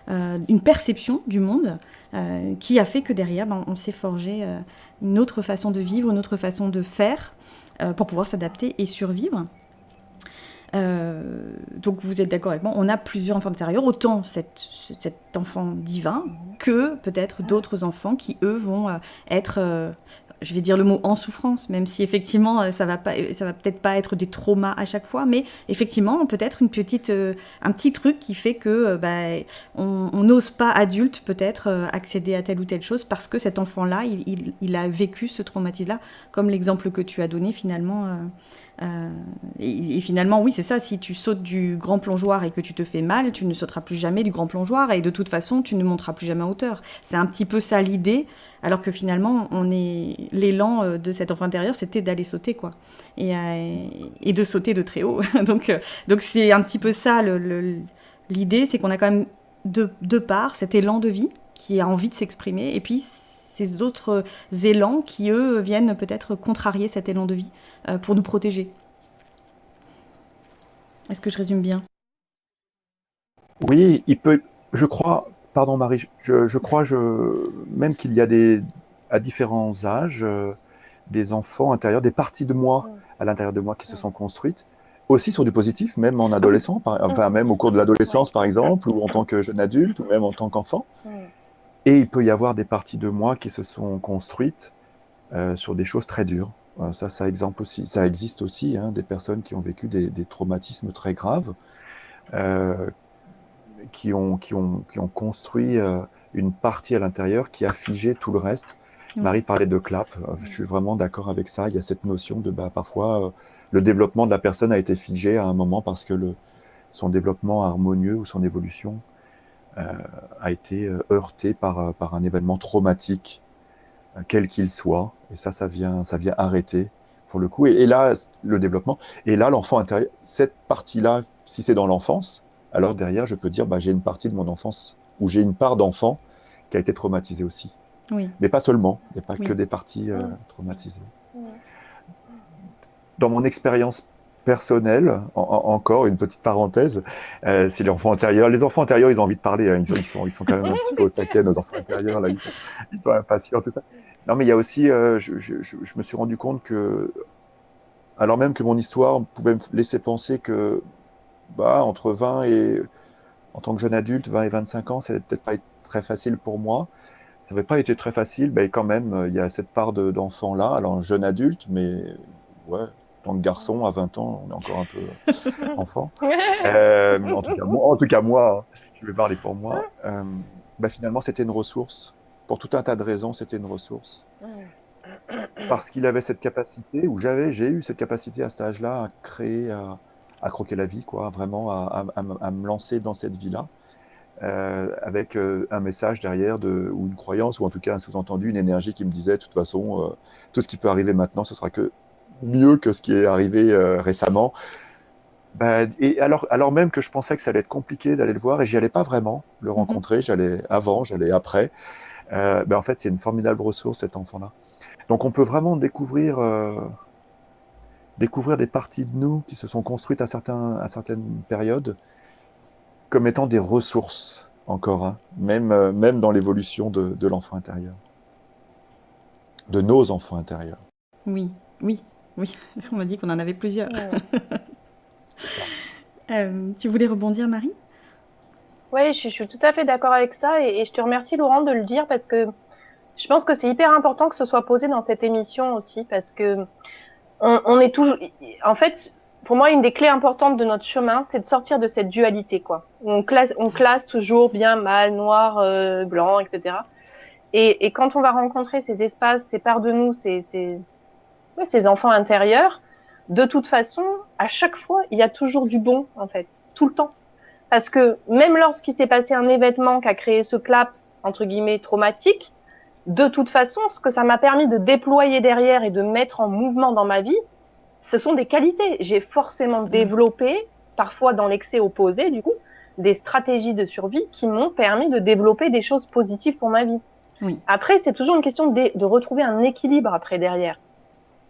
une perception du monde qui a fait que derrière, on s'est forgé une autre façon de vivre, une autre façon de faire pour pouvoir s'adapter et survivre. Donc vous êtes d'accord avec moi, on a plusieurs enfants intérieurs, autant cet enfant divin que peut-être d'autres enfants qui eux vont être... je vais dire le mot en souffrance, même si effectivement ça va peut-être pas être des traumas à chaque fois, mais effectivement peut-être un petit truc qui fait que on n'ose pas adulte peut-être accéder à telle ou telle chose parce que cet enfant-là il a vécu ce traumatisme-là, comme l'exemple que tu as donné finalement. Et finalement, oui, c'est ça, si tu sautes du grand plongeoir et que tu te fais mal, tu ne sauteras plus jamais du grand plongeoir et de toute façon, tu ne monteras plus jamais en hauteur. C'est un petit peu ça l'idée, alors que finalement, l'élan de cet enfant intérieur, c'était d'aller sauter, quoi. Et de sauter de très haut. Donc c'est un petit peu ça, l'idée, c'est qu'on a quand même deux parts, cet élan de vie qui a envie de s'exprimer, et puis ces autres élans qui, eux, viennent peut-être contrarier cet élan de vie pour nous protéger. Est-ce que je résume bien ? Oui, je crois, pardon Marie, je crois même qu'il y a à différents âges, des enfants intérieurs, des parties de moi à l'intérieur de moi qui se sont construites aussi sur du positif, même en adolescent, enfin même au cours de l'adolescence par exemple, ou en tant que jeune adulte, ou même en tant qu'enfant. Et il peut y avoir des parties de moi qui se sont construites sur des choses très dures. Ça existe aussi, hein, des personnes qui ont vécu des traumatismes très graves, qui ont construit une partie à l'intérieur qui a figé tout le reste. Marie parlait de clap, je suis vraiment d'accord avec ça. Il y a cette notion de parfois le développement de la personne a été figé à un moment parce que son développement harmonieux ou son évolution a été heurté par un événement traumatique, quel qu'il soit. Et ça vient arrêter pour le coup. Et là, le développement. Et là, l'enfant intérieur, cette partie-là, si c'est dans l'enfance, alors derrière, je peux dire, j'ai une partie de mon enfance, ou j'ai une part d'enfant qui a été traumatisée aussi. Oui. Mais pas seulement, il n'y a pas que des parties traumatisées. Dans mon expérience personnelle, encore une petite parenthèse, c'est l'enfant intérieur. Les enfants intérieurs, ils ont envie de parler, hein. Ils sont quand même un petit peu au taquet, nos enfants intérieurs, là, ils sont impatients, tout ça. Non, mais il y a aussi, je me suis rendu compte que, alors même que mon histoire pouvait me laisser penser que, entre 20 et, en tant que jeune adulte, 20 et 25 ans, ça n'avait peut-être pas été très facile pour moi. Ça n'avait pas été très facile, quand même, il y a cette part d'enfant-là, alors jeune adulte, mais ouais, en tant que garçon, à 20 ans, on est encore un peu enfant. En tout cas, moi, je vais parler pour moi. Finalement, c'était une ressource. Pour tout un tas de raisons, c'était une ressource. Parce qu'il avait cette capacité, ou j'ai eu cette capacité à cet âge-là à créer, à croquer la vie, quoi, vraiment à me lancer dans cette vie-là. Avec un message derrière ou une croyance, ou en tout cas un sous-entendu, une énergie qui me disait de toute façon, tout ce qui peut arriver maintenant, ce sera que mieux que ce qui est arrivé récemment. Et alors même que je pensais que ça allait être compliqué d'aller le voir, et j'y allais pas vraiment le rencontrer, j'allais avant, j'allais après. En fait, c'est une formidable ressource, cet enfant-là. Donc on peut vraiment découvrir des parties de nous qui se sont construites à certaines périodes, comme étant des ressources encore, hein, même dans l'évolution de l'enfant intérieur, de nos enfants intérieurs. Oui. On a dit qu'on en avait plusieurs. Tu voulais rebondir, Marie ? Oui, je suis tout à fait d'accord avec ça, et je te remercie, Laurent, de le dire, parce que je pense que c'est hyper important que ce soit posé dans cette émission aussi, parce que on est toujours, en fait, pour moi, une des clés importantes de notre chemin, c'est de sortir de cette dualité, quoi. On classe toujours bien, mal, noir, blanc, etc. Et quand on va rencontrer ces espaces, ces parts de nous, ces enfants intérieurs, de toute façon, à chaque fois, il y a toujours du bon, en fait, tout le temps. Parce que même lorsqu'il s'est passé un événement qui a créé ce clap, entre guillemets, traumatique, de toute façon, ce que ça m'a permis de déployer derrière et de mettre en mouvement dans ma vie, ce sont des qualités. J'ai forcément développé, parfois dans l'excès opposé, du coup, des stratégies de survie qui m'ont permis de développer des choses positives pour ma vie. Oui. Après, c'est toujours une question de retrouver un équilibre après derrière.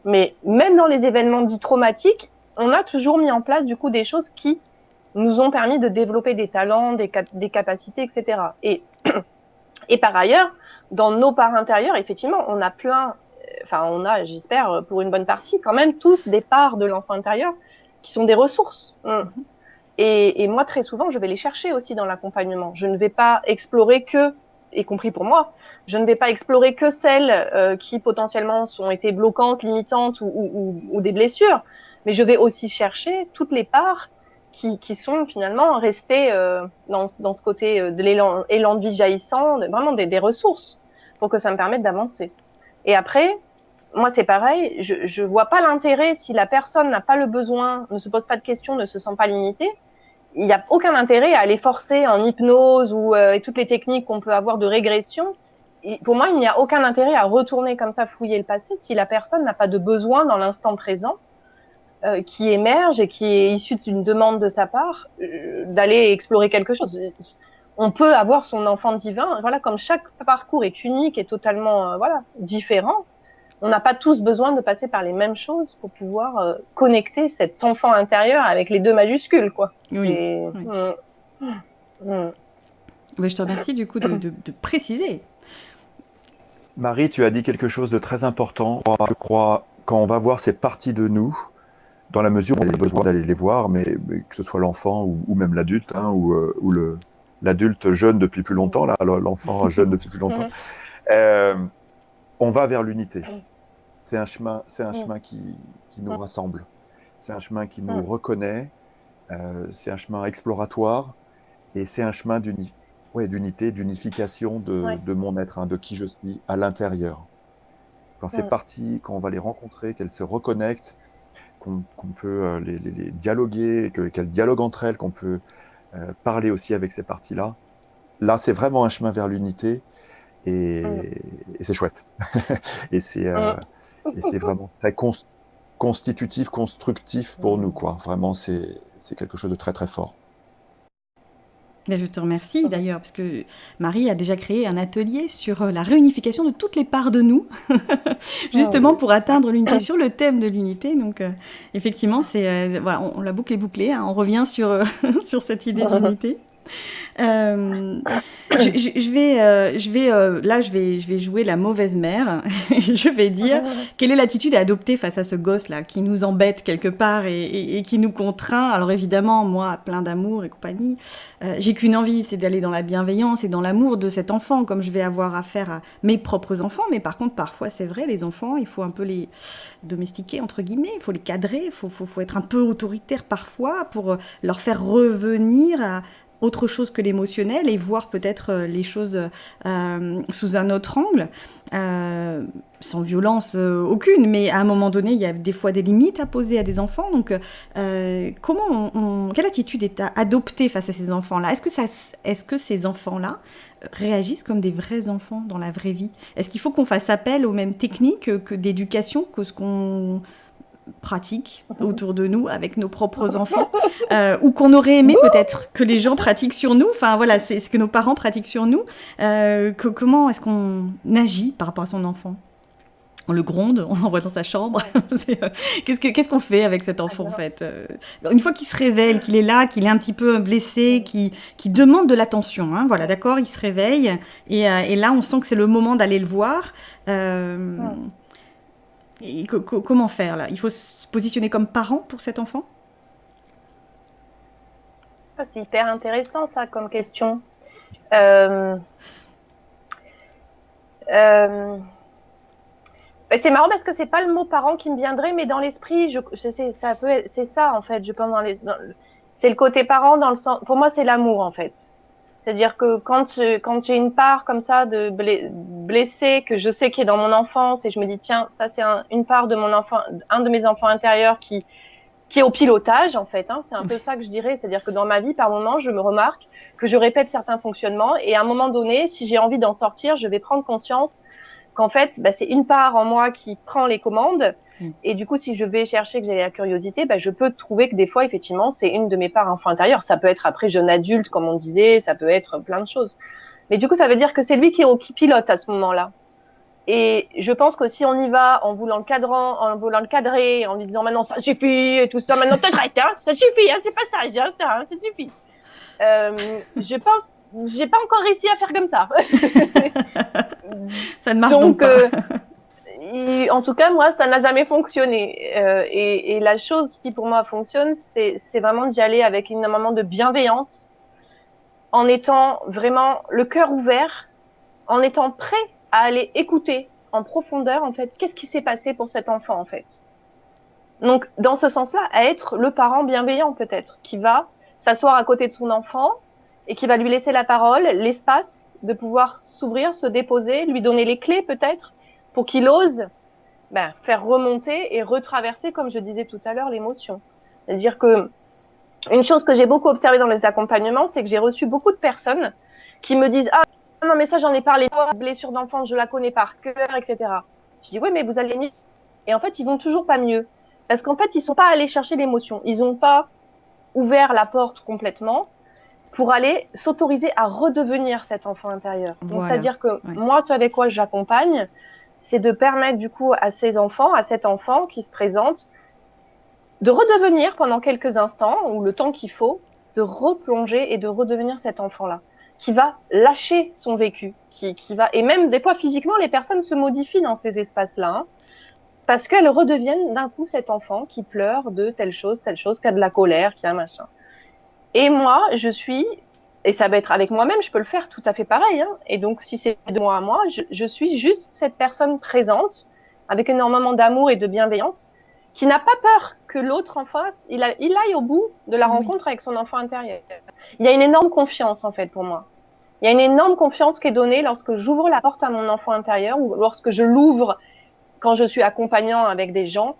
Mais même dans les événements dits traumatiques, on a toujours mis en place du coup des choses qui nous ont permis de développer des talents, des capacités, etc. Et par ailleurs, dans nos parts intérieures, effectivement, on a, j'espère, pour une bonne partie, quand même tous des parts de l'enfant intérieur qui sont des ressources. Et moi, très souvent, je vais les chercher aussi dans l'accompagnement. Je ne vais pas explorer y compris pour moi, je ne vais pas explorer que celles qui potentiellement ont été bloquantes, limitantes ou des blessures, mais je vais aussi chercher toutes les parts qui sont finalement restées dans ce côté de l'élan de vie jaillissant, vraiment des ressources, pour que ça me permette d'avancer. Et après, moi c'est pareil, je vois pas l'intérêt, si la personne n'a pas le besoin, ne se pose pas de questions, ne se sent pas limitée, il n'y a aucun intérêt à aller forcer en hypnose et toutes les techniques qu'on peut avoir de régression. Et pour moi, il n'y a aucun intérêt à retourner comme ça fouiller le passé si la personne n'a pas de besoin dans l'instant présent qui émerge et qui est issu d'une demande de sa part d'aller explorer quelque chose. On peut avoir son enfant divin, voilà, comme chaque parcours est unique et totalement différent. On n'a pas tous besoin de passer par les mêmes choses pour pouvoir connecter cet enfant intérieur avec les 2 majuscules, quoi. Oui. Mais je te remercie du coup de préciser. Marie, tu as dit quelque chose de très important. Je crois, quand on va voir ces parties de nous, dans la mesure où on a besoin d'aller les voir, mais que ce soit l'enfant ou même l'adulte, hein, ou l'adulte jeune depuis plus longtemps, là, l'enfant jeune depuis plus longtemps, on va vers l'unité. C'est un chemin qui nous rassemble. C'est un chemin qui nous reconnaît. C'est un chemin exploratoire et c'est un chemin d'unité, d'unification de mon être, hein, de qui je suis à l'intérieur. Quand c'est parti, quand on va les rencontrer, qu'elles se reconnectent, qu'on peut les dialoguer, qu'elles dialoguent entre elles, qu'on peut parler aussi avec ces parties-là. Là, c'est vraiment un chemin vers l'unité et c'est chouette. et c'est vraiment très constitutif, constructif pour nous, quoi. Vraiment, c'est quelque chose de très, très fort. Je te remercie d'ailleurs, parce que Marie a déjà créé un atelier sur la réunification de toutes les parts de nous, justement pour atteindre l'unité, sur le thème de l'unité. Donc, effectivement, voilà, on l'a bouclé, hein, on revient sur, sur cette idée d'unité. Je vais jouer la mauvaise mère. Je vais dire quelle est l'attitude à adopter face à ce gosse là qui nous embête quelque part et qui nous contraint. Alors évidemment, moi, plein d'amour et compagnie, j'ai qu'une envie, c'est d'aller dans la bienveillance et dans l'amour de cet enfant, comme je vais avoir affaire à mes propres enfants. Mais par contre, parfois, c'est vrai, les enfants, il faut un peu les domestiquer entre guillemets, il faut les cadrer, il faut être un peu autoritaire parfois pour leur faire revenir à autre chose que l'émotionnel et voir peut-être les choses sous un autre angle, sans violence aucune, mais à un moment donné, il y a des fois des limites à poser à des enfants. Donc, quelle attitude est à adopter face à ces enfants-là ? Est-ce que ces enfants-là réagissent comme des vrais enfants dans la vraie vie ? Est-ce qu'il faut qu'on fasse appel aux mêmes techniques que d'éducation que ce qu'on pratique autour de nous avec nos propres enfants ou qu'on aurait aimé peut-être que les gens pratiquent sur nous, enfin voilà, c'est ce que nos parents pratiquent sur nous. Comment est-ce qu'on agit par rapport à son enfant ? On le gronde, on l'envoie dans sa chambre. Qu'est-ce qu'on fait avec cet enfant en fait ? Une fois qu'il se révèle, qu'il est là, qu'il est un petit peu blessé, qu'il demande de l'attention, hein, voilà, d'accord, il se réveille et là on sent que c'est le moment d'aller le voir. Et comment faire là ? Il faut se positionner comme parent pour cet enfant ? C'est hyper intéressant ça comme question. C'est marrant parce que c'est pas le mot parent qui me viendrait, mais dans l'esprit, je sais, c'est ça en fait. Je pense c'est le côté parent dans le sens. Pour moi, c'est l'amour en fait. C'est-à-dire que quand j'ai une part comme ça de blessée que je sais qui est dans mon enfance et je me dis tiens, ça c'est une part de mon enfant, un de mes enfants intérieurs qui est au pilotage en fait, hein, c'est un peu ça que je dirais, c'est-à-dire que dans ma vie par moment je me remarque que je répète certains fonctionnements et à un moment donné, si j'ai envie d'en sortir, je vais prendre conscience qu'en fait, c'est une part en moi qui prend les commandes. Et du coup, si je vais chercher, que j'ai la curiosité, je peux trouver que des fois, effectivement, c'est une de mes parts enfant intérieure. Ça peut être après jeune adulte, comme on disait, ça peut être plein de choses. Mais du coup, ça veut dire que c'est lui qui pilote à ce moment-là. Et je pense que si on y va en voulant le cadrer, en lui disant maintenant ça suffit et tout ça, maintenant t'arrêtes, hein, ça suffit, hein, c'est pas ça, ça suffit. Je pense, j'ai pas encore réussi à faire comme ça. Ça ne marche donc pas. En tout cas, moi, ça n'a jamais fonctionné. Et la chose qui pour moi fonctionne, c'est vraiment d'y aller avec un moment de bienveillance, en étant vraiment le cœur ouvert, en étant prêt à aller écouter en profondeur, en fait, qu'est-ce qui s'est passé pour cet enfant, en fait. Donc, dans ce sens-là, à être le parent bienveillant, peut-être, qui va s'asseoir à côté de son enfant et qui va lui laisser la parole, l'espace de pouvoir s'ouvrir, se déposer, lui donner les clés, peut-être, pour qu'il ose faire remonter et retraverser, comme je disais tout à l'heure, l'émotion. C'est-à-dire que une chose que j'ai beaucoup observée dans les accompagnements, c'est que j'ai reçu beaucoup de personnes qui me disent « Ah, non, mais ça, j'en ai parlé, blessure d'enfance, je la connais par cœur, etc. » Je dis « Oui, mais vous allez mieux. » Et en fait, ils vont toujours pas mieux. Parce qu'en fait, ils sont pas allés chercher l'émotion. Ils ont pas ouvert la porte complètement pour aller s'autoriser à redevenir cet enfant intérieur. Donc, c'est-à-dire que moi, ce avec quoi j'accompagne, c'est de permettre du coup à cet enfant qui se présente, de redevenir pendant quelques instants, ou le temps qu'il faut, de replonger et de redevenir cet enfant-là, qui va lâcher son vécu, qui va, et même des fois physiquement, les personnes se modifient dans ces espaces-là, hein. parce qu'elles redeviennent d'un coup cet enfant qui pleure de telle chose, qui a de la colère, qui a machin. Et moi, et ça va être avec moi-même, je peux le faire tout à fait pareil, hein. Et donc, si c'est de moi à moi, je suis juste cette personne présente, avec énormément d'amour et de bienveillance, qui n'a pas peur que l'autre en face, il aille au bout de la rencontre avec son enfant intérieur. Il y a une énorme confiance, en fait, pour moi. Il y a une énorme confiance qui est donnée lorsque j'ouvre la porte à mon enfant intérieur ou lorsque je l'ouvre quand je suis accompagnant avec des gens.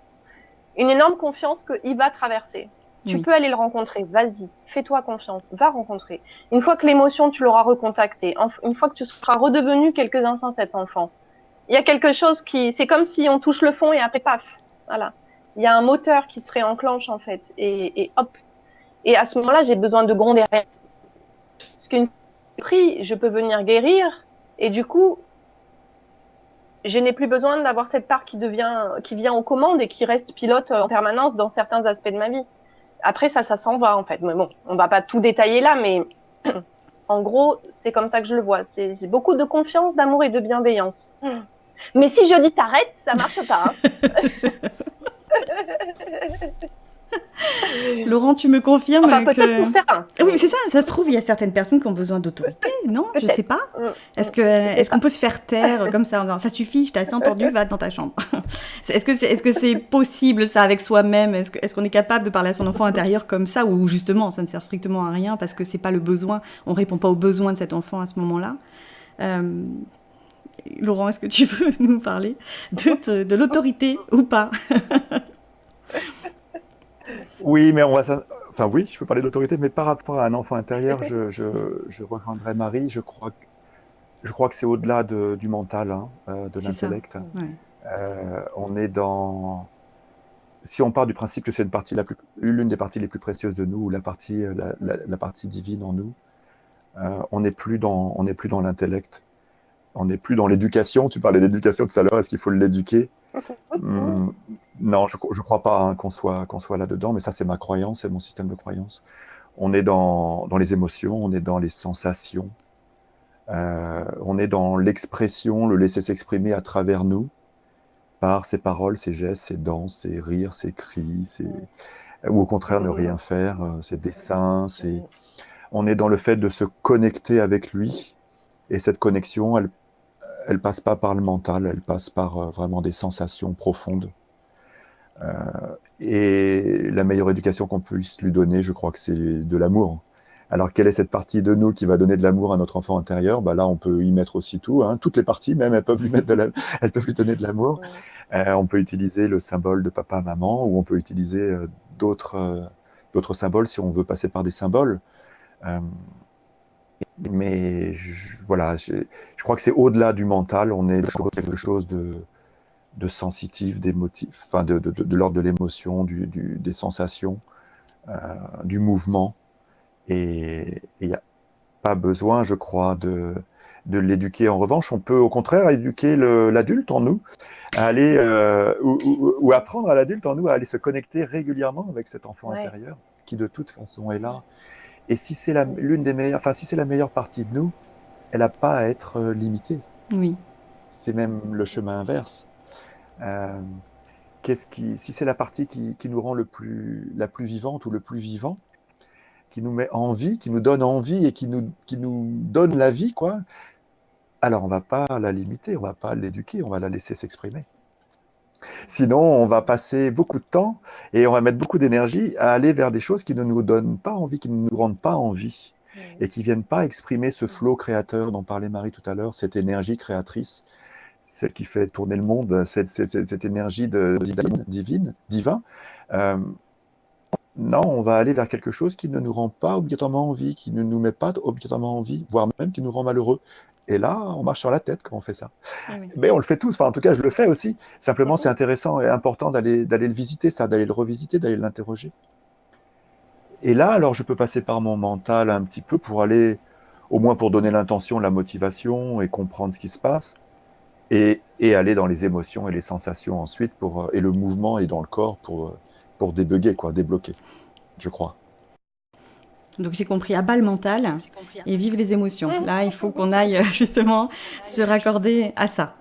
Une énorme confiance qu'il va traverser. Tu peux aller le rencontrer, vas-y, fais-toi confiance, va rencontrer. Une fois que l'émotion, tu l'auras recontactée, une fois que tu seras redevenu quelques instants cet enfant, il y a quelque chose c'est comme si on touche le fond et après, paf, voilà. Il y a un moteur qui se réenclenche, en fait, et hop. Et à ce moment-là, j'ai besoin de gronder. Parce qu'une pris, je peux venir guérir, et du coup, je n'ai plus besoin d'avoir cette part qui vient aux commandes et qui reste pilote en permanence dans certains aspects de ma vie. Après, ça s'en va, en fait. Mais bon, on va pas tout détailler là, mais en gros, c'est comme ça que je le vois. C'est beaucoup de confiance, d'amour et de bienveillance. Mais si je dis t'arrêtes, ça marche pas. Hein. Laurent, tu me confirmes enfin, peut-être pour certains. Oui, c'est ça. Ça se trouve, il y a certaines personnes qui ont besoin d'autorité, non? Je sais pas. Est-ce qu'on peut se faire taire comme ça en disant ça suffit, je t'ai assez entendu, va dans ta chambre. Est-ce que c'est possible ça avec soi-même? Est-ce qu'on est capable de parler à son enfant intérieur comme ça, ou justement ça ne sert strictement à rien parce que c'est pas le besoin, on répond pas aux besoins de cet enfant à ce moment-là? Laurent, est-ce que tu veux nous parler de l'autorité ou pas? Oui, mais enfin oui, je peux parler d'autorité, mais par rapport à un enfant intérieur, je rejoindrai Marie. Je crois que c'est au-delà du mental, hein, de l'intellect. On est dans. Si on part du principe que c'est l'une des parties les plus précieuses de nous, ou la partie divine en nous, on n'est plus dans l'intellect. On n'est plus dans l'éducation. Tu parlais d'éducation tout à l'heure. Est-ce qu'il faut l'éduquer? Non, je ne crois pas, hein, qu'on soit là-dedans, mais ça, c'est ma croyance, c'est mon système de croyance. On est dans les émotions, on est dans les sensations, on est dans l'expression, le laisser s'exprimer à travers nous, par ses paroles, ses gestes, ses danses, ses rires, ses cris, ou au contraire ne rien faire, ses dessins. On est dans le fait de se connecter avec lui, et cette connexion, elle passe pas par le mental, elle passe par vraiment des sensations profondes. Et la meilleure éducation qu'on puisse lui donner, je crois que c'est de l'amour. Alors, quelle est cette partie de nous qui va donner de l'amour à notre enfant intérieur? Là, on peut y mettre aussi tout, hein. Toutes les parties, même, elles peuvent lui donner de l'amour. On peut utiliser le symbole de papa, maman, ou on peut utiliser d'autres symboles si on veut passer par des symboles. Mais voilà, je crois que c'est au-delà du mental. On est dans quelque chose de sensitif, d'émotif, enfin de l'ordre de l'émotion, des sensations, du mouvement. Et il n'y a pas besoin, je crois, de l'éduquer. En revanche, on peut au contraire éduquer l'adulte en nous, à aller, ou apprendre à l'adulte en nous à aller se connecter régulièrement avec cet enfant intérieur, qui de toute façon est là. Et si c'est si c'est la meilleure partie de nous, elle n'a pas à être limitée. Oui. C'est même le chemin inverse. Si c'est la partie qui nous rend la plus vivante ou le plus vivant, qui nous met en vie, qui nous donne envie et qui nous donne la vie, quoi, alors on ne va pas la limiter, on ne va pas l'éduquer, on va la laisser s'exprimer. Sinon, on va passer beaucoup de temps et on va mettre beaucoup d'énergie à aller vers des choses qui ne nous donnent pas envie, qui ne nous rendent pas envie, et qui ne viennent pas exprimer ce flot créateur dont parlait Marie tout à l'heure, cette énergie créatrice, celle qui fait tourner le monde, cette énergie divin. Non, on va aller vers quelque chose qui ne nous rend pas obligatoirement envie, qui ne nous met pas obligatoirement envie, voire même qui nous rend malheureux. Et là, on marche sur la tête quand on fait ça. Oui. Mais on le fait tous, enfin en tout cas je le fais aussi. Simplement c'est intéressant et important d'aller le visiter, ça, d'aller le revisiter, d'aller l'interroger. Et là, alors je peux passer par mon mental un petit peu pour aller, au moins pour donner l'intention, la motivation et comprendre ce qui se passe, et aller dans les émotions et les sensations ensuite, et le mouvement et dans le corps pour débugger, quoi, débloquer, je crois. Donc j'ai compris, à bas le mental et vive les émotions. Là, il faut qu'on aille justement se raccorder à ça.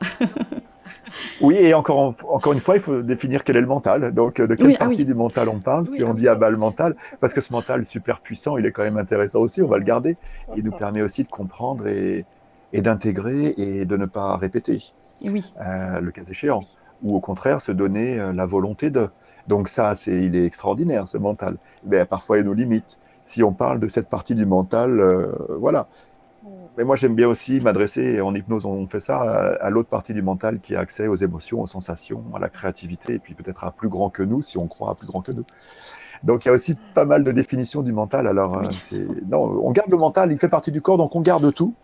Oui, et encore une fois, il faut définir quel est le mental. Donc, de quelle Oui, ah partie oui. du mental on parle? Oui, Si ah on oui. dit ah bah, le mental, parce que ce mental super puissant, il est quand même intéressant aussi, on va le garder. Il nous Mhm. permet aussi de comprendre et d'intégrer et de ne pas répéter, Et oui. le cas échéant. Ou au contraire, se donner la volonté de. Donc ça, il est extraordinaire, ce mental. Mais parfois, il nous limite. Si on parle de cette partie du mental, voilà. Mais moi, j'aime bien aussi m'adresser, et en hypnose, on fait ça, à l'autre partie du mental qui a accès aux émotions, aux sensations, à la créativité, et puis peut-être à plus grand que nous, si on croit à plus grand que nous. Donc, il y a aussi pas mal de définitions du mental. Alors, Oui. non, on garde le mental, il fait partie du corps, donc on garde tout.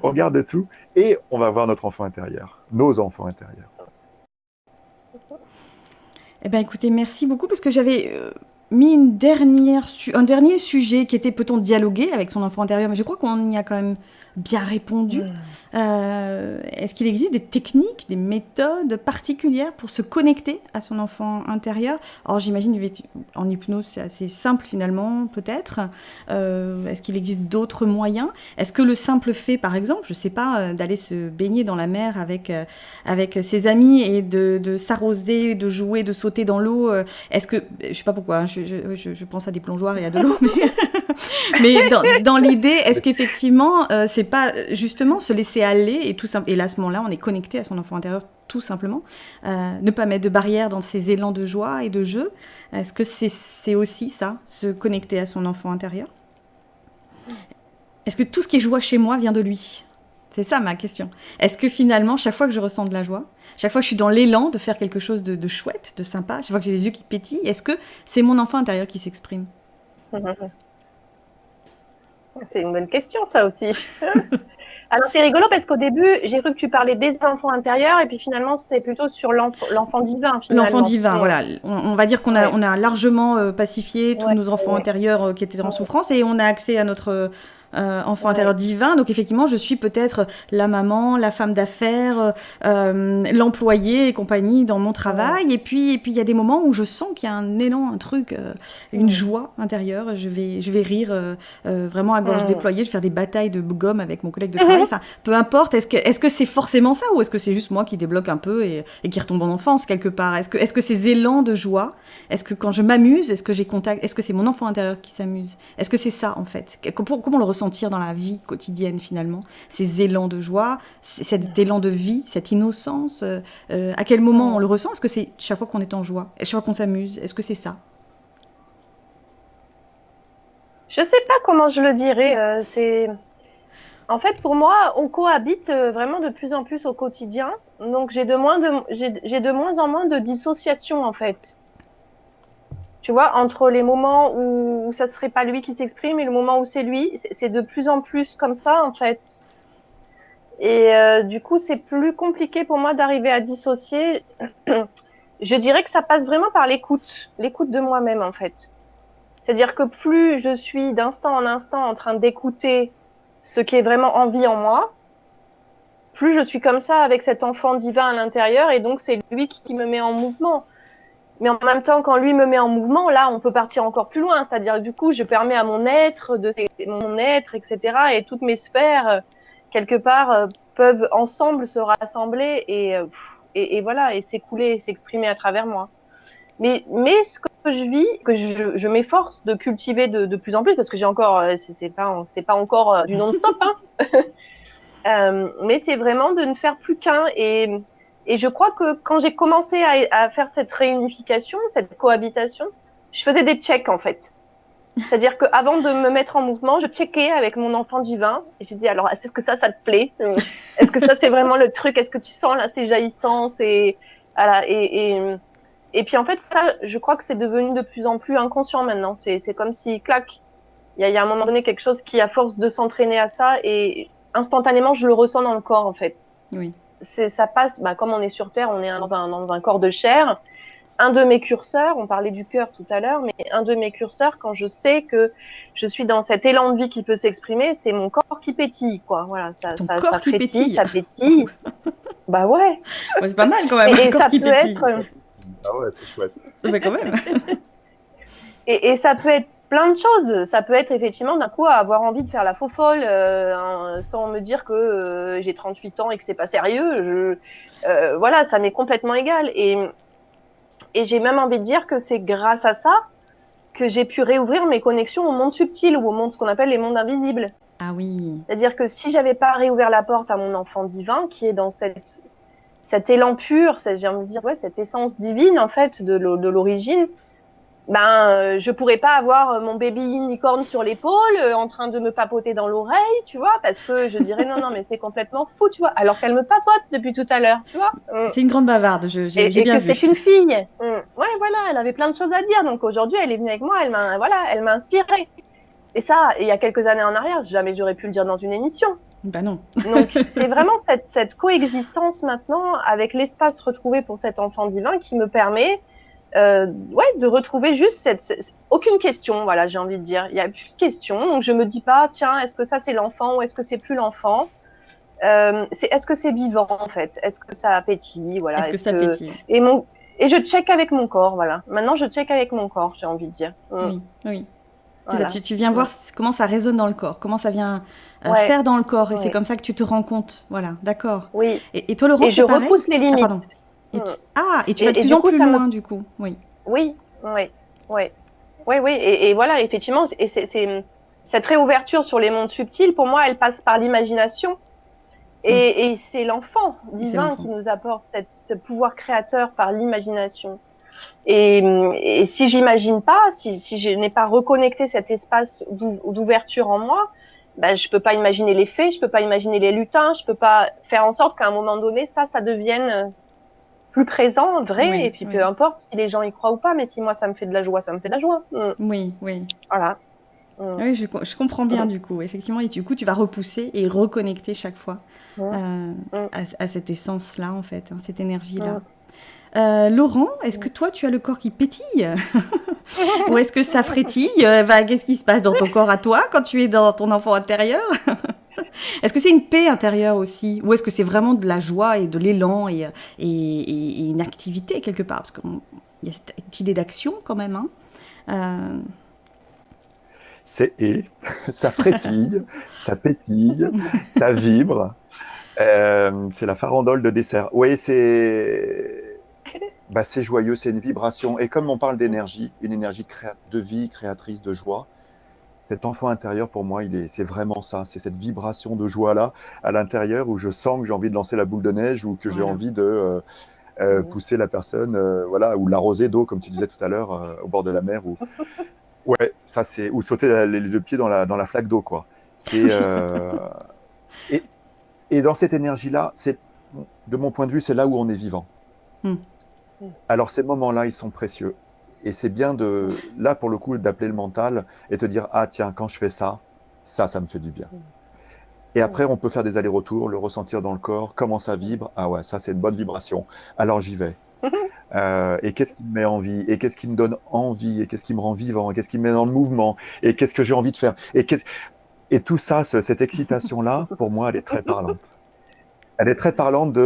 On garde tout, et on va voir notre enfant intérieur, nos enfants intérieurs. Eh bien, écoutez, merci beaucoup parce que j'avais mis un dernier sujet qui était peut-on dialoguer avec son enfant intérieur, mais je crois qu'on y a quand même bien répondu. Est-ce qu'il existe des techniques, des méthodes particulières pour se connecter à son enfant intérieur? Alors j'imagine en hypnose c'est assez simple finalement, peut-être. Est-ce qu'il existe d'autres moyens? Est-ce que le simple fait, par exemple, je ne sais pas, d'aller se baigner dans la mer avec ses amis et de s'arroser, de jouer, de sauter dans l'eau, est-ce que, je sais pas pourquoi, hein, je pense à des plongeoires et à de l'eau, mais dans l'idée, est-ce qu'effectivement, c'est pas justement se laisser aller et là, à ce moment-là, on est connecté à son enfant intérieur tout simplement, ne pas mettre de barrières dans ses élans de joie et de jeu. Est-ce que c'est aussi ça, se connecter à son enfant intérieur? Est-ce que tout ce qui est joie chez moi vient de lui? C'est ça ma question. Est-ce que finalement, chaque fois que je ressens de la joie, chaque fois que je suis dans l'élan de faire quelque chose de chouette, de sympa, chaque fois que j'ai les yeux qui pétillent, est-ce que c'est mon enfant intérieur qui s'exprime? C'est une bonne question, ça aussi. Alors, c'est rigolo parce qu'au début, j'ai cru que tu parlais des enfants intérieurs et puis finalement, c'est plutôt sur l'enfant divin, L'enfant finalement. divin, Mais, voilà. On va dire ouais, on a largement pacifié tous ouais, nos enfants ouais, intérieurs qui étaient en ouais, souffrance et on a accès à notre enfant intérieur ouais. divin. Donc effectivement, je suis peut-être la maman, la femme d'affaires, l'employée et compagnie dans mon travail. Et puis il y a des moments où je sens qu'il y a un élan, un truc, une joie intérieure. Je vais rire vraiment à gorge déployée. Je vais faire des batailles de gomme avec mon collègue de travail. Enfin, peu importe. Est-ce que c'est forcément ça ou est-ce que c'est juste moi qui débloque un peu et qui retombe en enfance quelque part? Est-ce que ces élans de joie, est-ce que quand je m'amuse, est-ce que j'ai contact, est-ce que c'est mon enfant intérieur qui s'amuse? Est-ce que c'est ça en fait? Comment le ressentir dans la vie quotidienne finalement? Ces élans de joie, cet élan de vie, cette innocence, à quel moment on le ressent? Est-ce que c'est chaque fois qu'on est en joie? Chaque fois qu'on s'amuse? Est-ce que c'est ça? Je sais pas comment je le dirais. En fait, pour moi, on cohabite vraiment de plus en plus au quotidien. Donc, j'ai de moins en moins de dissociation, en fait. Tu vois, entre les moments où ça serait pas lui qui s'exprime et le moment où c'est lui, c'est de plus en plus comme ça, en fait. Et du coup, c'est plus compliqué pour moi d'arriver à dissocier. Je dirais que ça passe vraiment par l'écoute de moi-même, en fait. C'est-à-dire que plus je suis d'instant en instant en train d'écouter ce qui est vraiment en vie en moi, plus je suis comme ça avec cet enfant divin à l'intérieur et donc c'est lui qui me met en mouvement. Mais en même temps, quand lui me met en mouvement, là, on peut partir encore plus loin. C'est-à-dire que du coup, je permets à mon être, mon être, etc., et toutes mes sphères, quelque part, peuvent ensemble se rassembler et voilà, et s'écouler, s'exprimer à travers moi. Mais ce que je vis, que je m'efforce de cultiver de plus en plus, parce que j'ai encore, c'est pas encore du non-stop, hein. Mais c'est vraiment de ne faire plus qu'un. Et je crois que quand j'ai commencé à faire cette réunification, cette cohabitation, je faisais des checks en fait. C'est-à-dire qu'avant de me mettre en mouvement, je checkais avec mon enfant divin et j'ai dit alors est-ce que ça te plaît? Est-ce que ça c'est vraiment le truc? Est-ce que tu sens là c'est jaillissant? C'est voilà et puis en fait ça, je crois que c'est devenu de plus en plus inconscient maintenant. C'est comme si clac, il y a un moment donné quelque chose qui à force de s'entraîner à ça et instantanément je le ressens dans le corps en fait. Oui. Ça passe, bah, comme on est sur Terre, on est dans un corps de chair. Un de mes curseurs, on parlait du cœur tout à l'heure, mais un de mes curseurs, quand je sais que je suis dans cet élan de vie qui peut s'exprimer, c'est mon corps qui pétille, quoi. Voilà, Ton corps qui frétille, pétille. ça pétille. Bah ouais. Ouais, c'est pas mal quand même, un Et corps ça qui peut pétille. être, Ah ouais, c'est chouette. Mais quand même. et ça peut être plein de choses. Ça peut être effectivement d'un coup avoir envie de faire la faux folle sans me dire que j'ai 38 ans et que c'est pas sérieux. Voilà, ça m'est complètement égal. Et j'ai même envie de dire que c'est grâce à ça que j'ai pu réouvrir mes connexions au monde subtil ou au monde, ce qu'on appelle les mondes invisibles. Ah oui. C'est-à-dire que si j'avais pas réouvert la porte à mon enfant divin, qui est dans cet élan pur, j'ai envie de dire, ouais, cette essence divine, en fait, de l'origine, je pourrais pas avoir mon baby unicorne sur l'épaule, en train de me papoter dans l'oreille, tu vois, parce que je dirais non, mais c'est complètement fou, tu vois, alors qu'elle me papote depuis tout à l'heure, tu vois. C'est une grande bavarde, j'ai Et bien que vu. c'est une fille. Ouais, voilà, elle avait plein de choses à dire, donc aujourd'hui, elle est venue avec moi, elle m'a inspirée. Et ça, il y a quelques années en arrière, jamais j'aurais pu le dire dans une émission. Bah non. Donc, c'est vraiment cette coexistence maintenant avec l'espace retrouvé pour cet enfant divin qui me permet de retrouver juste aucune question, voilà, j'ai envie de dire. Il n'y a plus de question, donc je me dis pas, tiens, est-ce que ça c'est l'enfant ou est-ce que c'est plus l'enfant est-ce que c'est vivant en fait? Est-ce que ça pétille? Voilà, Est-ce que ça pétille? Et je check avec mon corps, voilà. Maintenant, je check avec mon corps, j'ai envie de dire. Oui, oui. Voilà. Ça, tu viens voir comment ça résonne dans le corps, comment ça vient faire dans le corps, et c'est comme ça que tu te rends compte. Voilà, d'accord. Oui. Et toi, Laurent, c'est pareil? repousse les limites. Et tu vas de plus en plus loin, du coup. Oui. Oui. Et voilà, effectivement, et c'est cette réouverture sur les mondes subtils, pour moi, elle passe par l'imagination. Et c'est l'enfant divin qui nous apporte ce pouvoir créateur par l'imagination. Et si j'imagine pas, si je n'ai pas reconnecté cet espace d'ouverture en moi, je peux pas imaginer les fées, je peux pas imaginer les lutins, je peux pas faire en sorte qu'à un moment donné, ça devienne plus présent, vrai, et puis peu importe si les gens y croient ou pas, mais si moi ça me fait de la joie, ça me fait de la joie. Oui. Voilà. Oui, je comprends bien du coup, effectivement, et du coup tu vas repousser et reconnecter chaque fois à cette essence-là, en fait, cette énergie-là. Laurent, est-ce que toi tu as le corps qui pétille ou est-ce que ça frétille? Qu'est-ce qui se passe dans ton corps à toi quand tu es dans ton enfant intérieur? Est-ce que c'est une paix intérieure aussi? Ou est-ce que c'est vraiment de la joie et de l'élan et une activité quelque part? Parce qu'il y a cette idée d'action quand même. Ça frétille, ça pétille, ça vibre. C'est la farandole de dessert. Oui, c'est joyeux, c'est une vibration. Et comme on parle d'énergie, une énergie de vie, créatrice, de joie, cet enfant intérieur, pour moi, c'est vraiment ça. C'est cette vibration de joie-là à l'intérieur où je sens que j'ai envie de lancer la boule de neige ou que j'ai envie de pousser la personne, ou l'arroser d'eau, comme tu disais tout à l'heure, au bord de la mer. Ouais, ça c'est ou sauter les deux pieds dans la flaque d'eau, quoi. Et dans cette énergie-là, de mon point de vue, c'est là où on est vivant. Alors ces moments-là, ils sont précieux. Et c'est bien là pour le coup, d'appeler le mental et te dire, ah tiens, quand je fais ça me fait du bien. Et après, on peut faire des allers-retours, le ressentir dans le corps, comment ça vibre. Ah ouais, ça c'est une bonne vibration. Alors j'y vais. Et qu'est-ce qui me met en vie? Et qu'est-ce qui me donne envie? Et qu'est-ce qui me rend vivant? Et qu'est-ce qui me met dans le mouvement? Et qu'est-ce que j'ai envie de faire? Et tout ça, cette excitation-là, pour moi, elle est très parlante. Elle est très parlante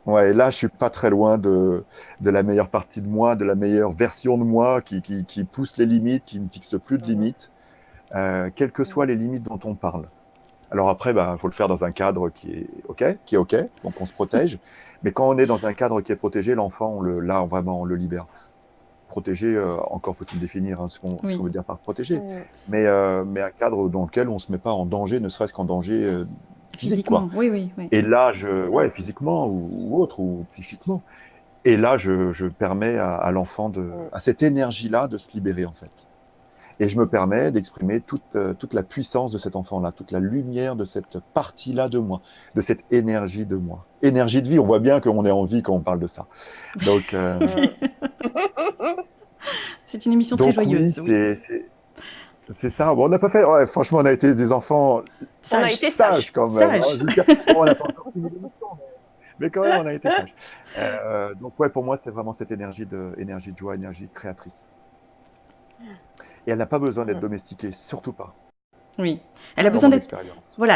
ouais, là, je suis pas très loin de la meilleure partie de moi, de la meilleure version de moi qui pousse les limites, qui me fixe plus de limites, quelles que soient les limites dont on parle. Alors après, faut le faire dans un cadre qui est OK, donc on se protège. Mais quand on est dans un cadre qui est protégé, l'enfant, là, vraiment, on le libère. Protéger, encore faut-il définir ce qu'on veut dire par protéger. Mais un cadre dans lequel on ne se met pas en danger, ne serait-ce qu'en danger physiquement, quoi. Oui. Et là, physiquement ou autre, ou psychiquement. Et là, je permets à l'enfant, à cette énergie-là, de se libérer, en fait. Et je me permets d'exprimer toute la puissance de cet enfant-là, toute la lumière de cette partie-là de moi, de cette énergie de moi. Énergie de vie, on voit bien qu'on est en vie quand on parle de ça. Donc, c'est une émission très joyeuse. Oui, c'est ça. Bon, on n'a pas fait... Ouais, franchement, on a été des enfants sages quand même. On n'a pas encore fini l'émission, mais quand même, on a été sages. Donc, ouais, pour moi, c'est vraiment cette énergie de joie, énergie créatrice. Et elle n'a pas besoin d'être domestiquée, surtout pas. Oui, elle a besoin d'être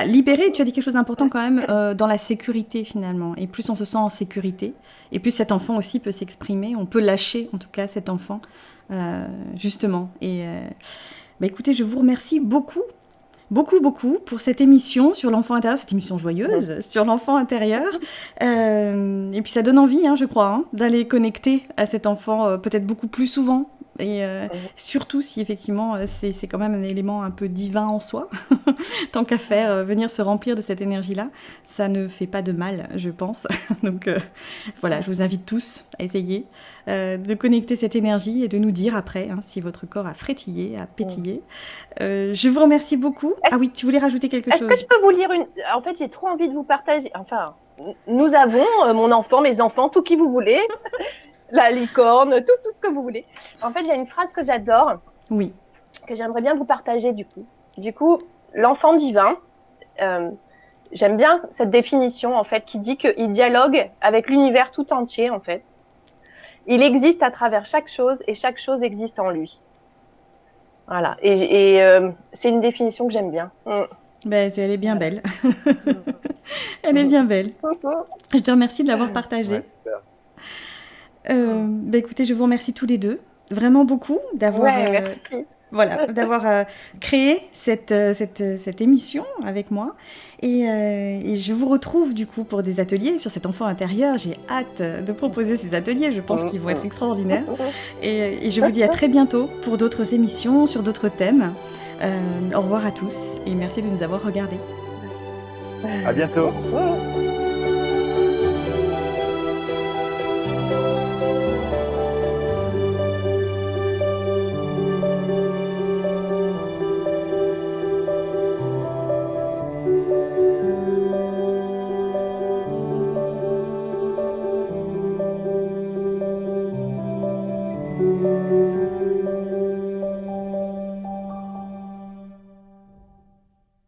libérée. Tu as dit quelque chose d'important quand même, dans la sécurité finalement. Et plus on se sent en sécurité, et plus cet enfant aussi peut s'exprimer. On peut lâcher en tout cas cet enfant, justement. Et Bah, écoutez, je vous remercie beaucoup. Beaucoup, beaucoup pour cette émission sur l'enfant intérieur, cette émission joyeuse sur l'enfant intérieur. Et puis ça donne envie, je crois, d'aller connecter à cet enfant peut-être beaucoup plus souvent. Et surtout si effectivement c'est quand même un élément un peu divin en soi, tant qu'à faire, venir se remplir de cette énergie-là, ça ne fait pas de mal, je pense. Donc voilà, je vous invite tous à essayer de connecter cette énergie et de nous dire après si votre corps a frétillé, a pétillé. Je vous remercie beaucoup. Ah oui, tu voulais rajouter quelque chose? Est-ce que je peux vous lire une... En fait, j'ai trop envie de vous partager... Enfin, nous avons, mon enfant, mes enfants, tout qui vous voulez, la licorne, tout ce que vous voulez. En fait, il y a une phrase que j'adore, Oui. que j'aimerais bien vous partager du coup. Du coup, l'enfant divin, j'aime bien cette définition en fait qui dit qu'il dialogue avec l'univers tout entier en fait. Il existe à travers chaque chose et chaque chose existe en lui. Voilà. Et c'est une définition que j'aime bien. Ben, elle est bien belle. Elle est bien belle. Je te remercie de l'avoir partagée. Ouais, super. Ben, écoutez, je vous remercie tous les deux, vraiment beaucoup, d'avoir merci. voilà, d'avoir créé cette émission avec moi. Et je vous retrouve du coup pour des ateliers sur cet enfant intérieur. J'ai hâte de proposer ces ateliers, je pense qu'ils vont être extraordinaires. Et je vous dis à très bientôt pour d'autres émissions sur d'autres thèmes. Au revoir à tous et merci de nous avoir regardés. À bientôt.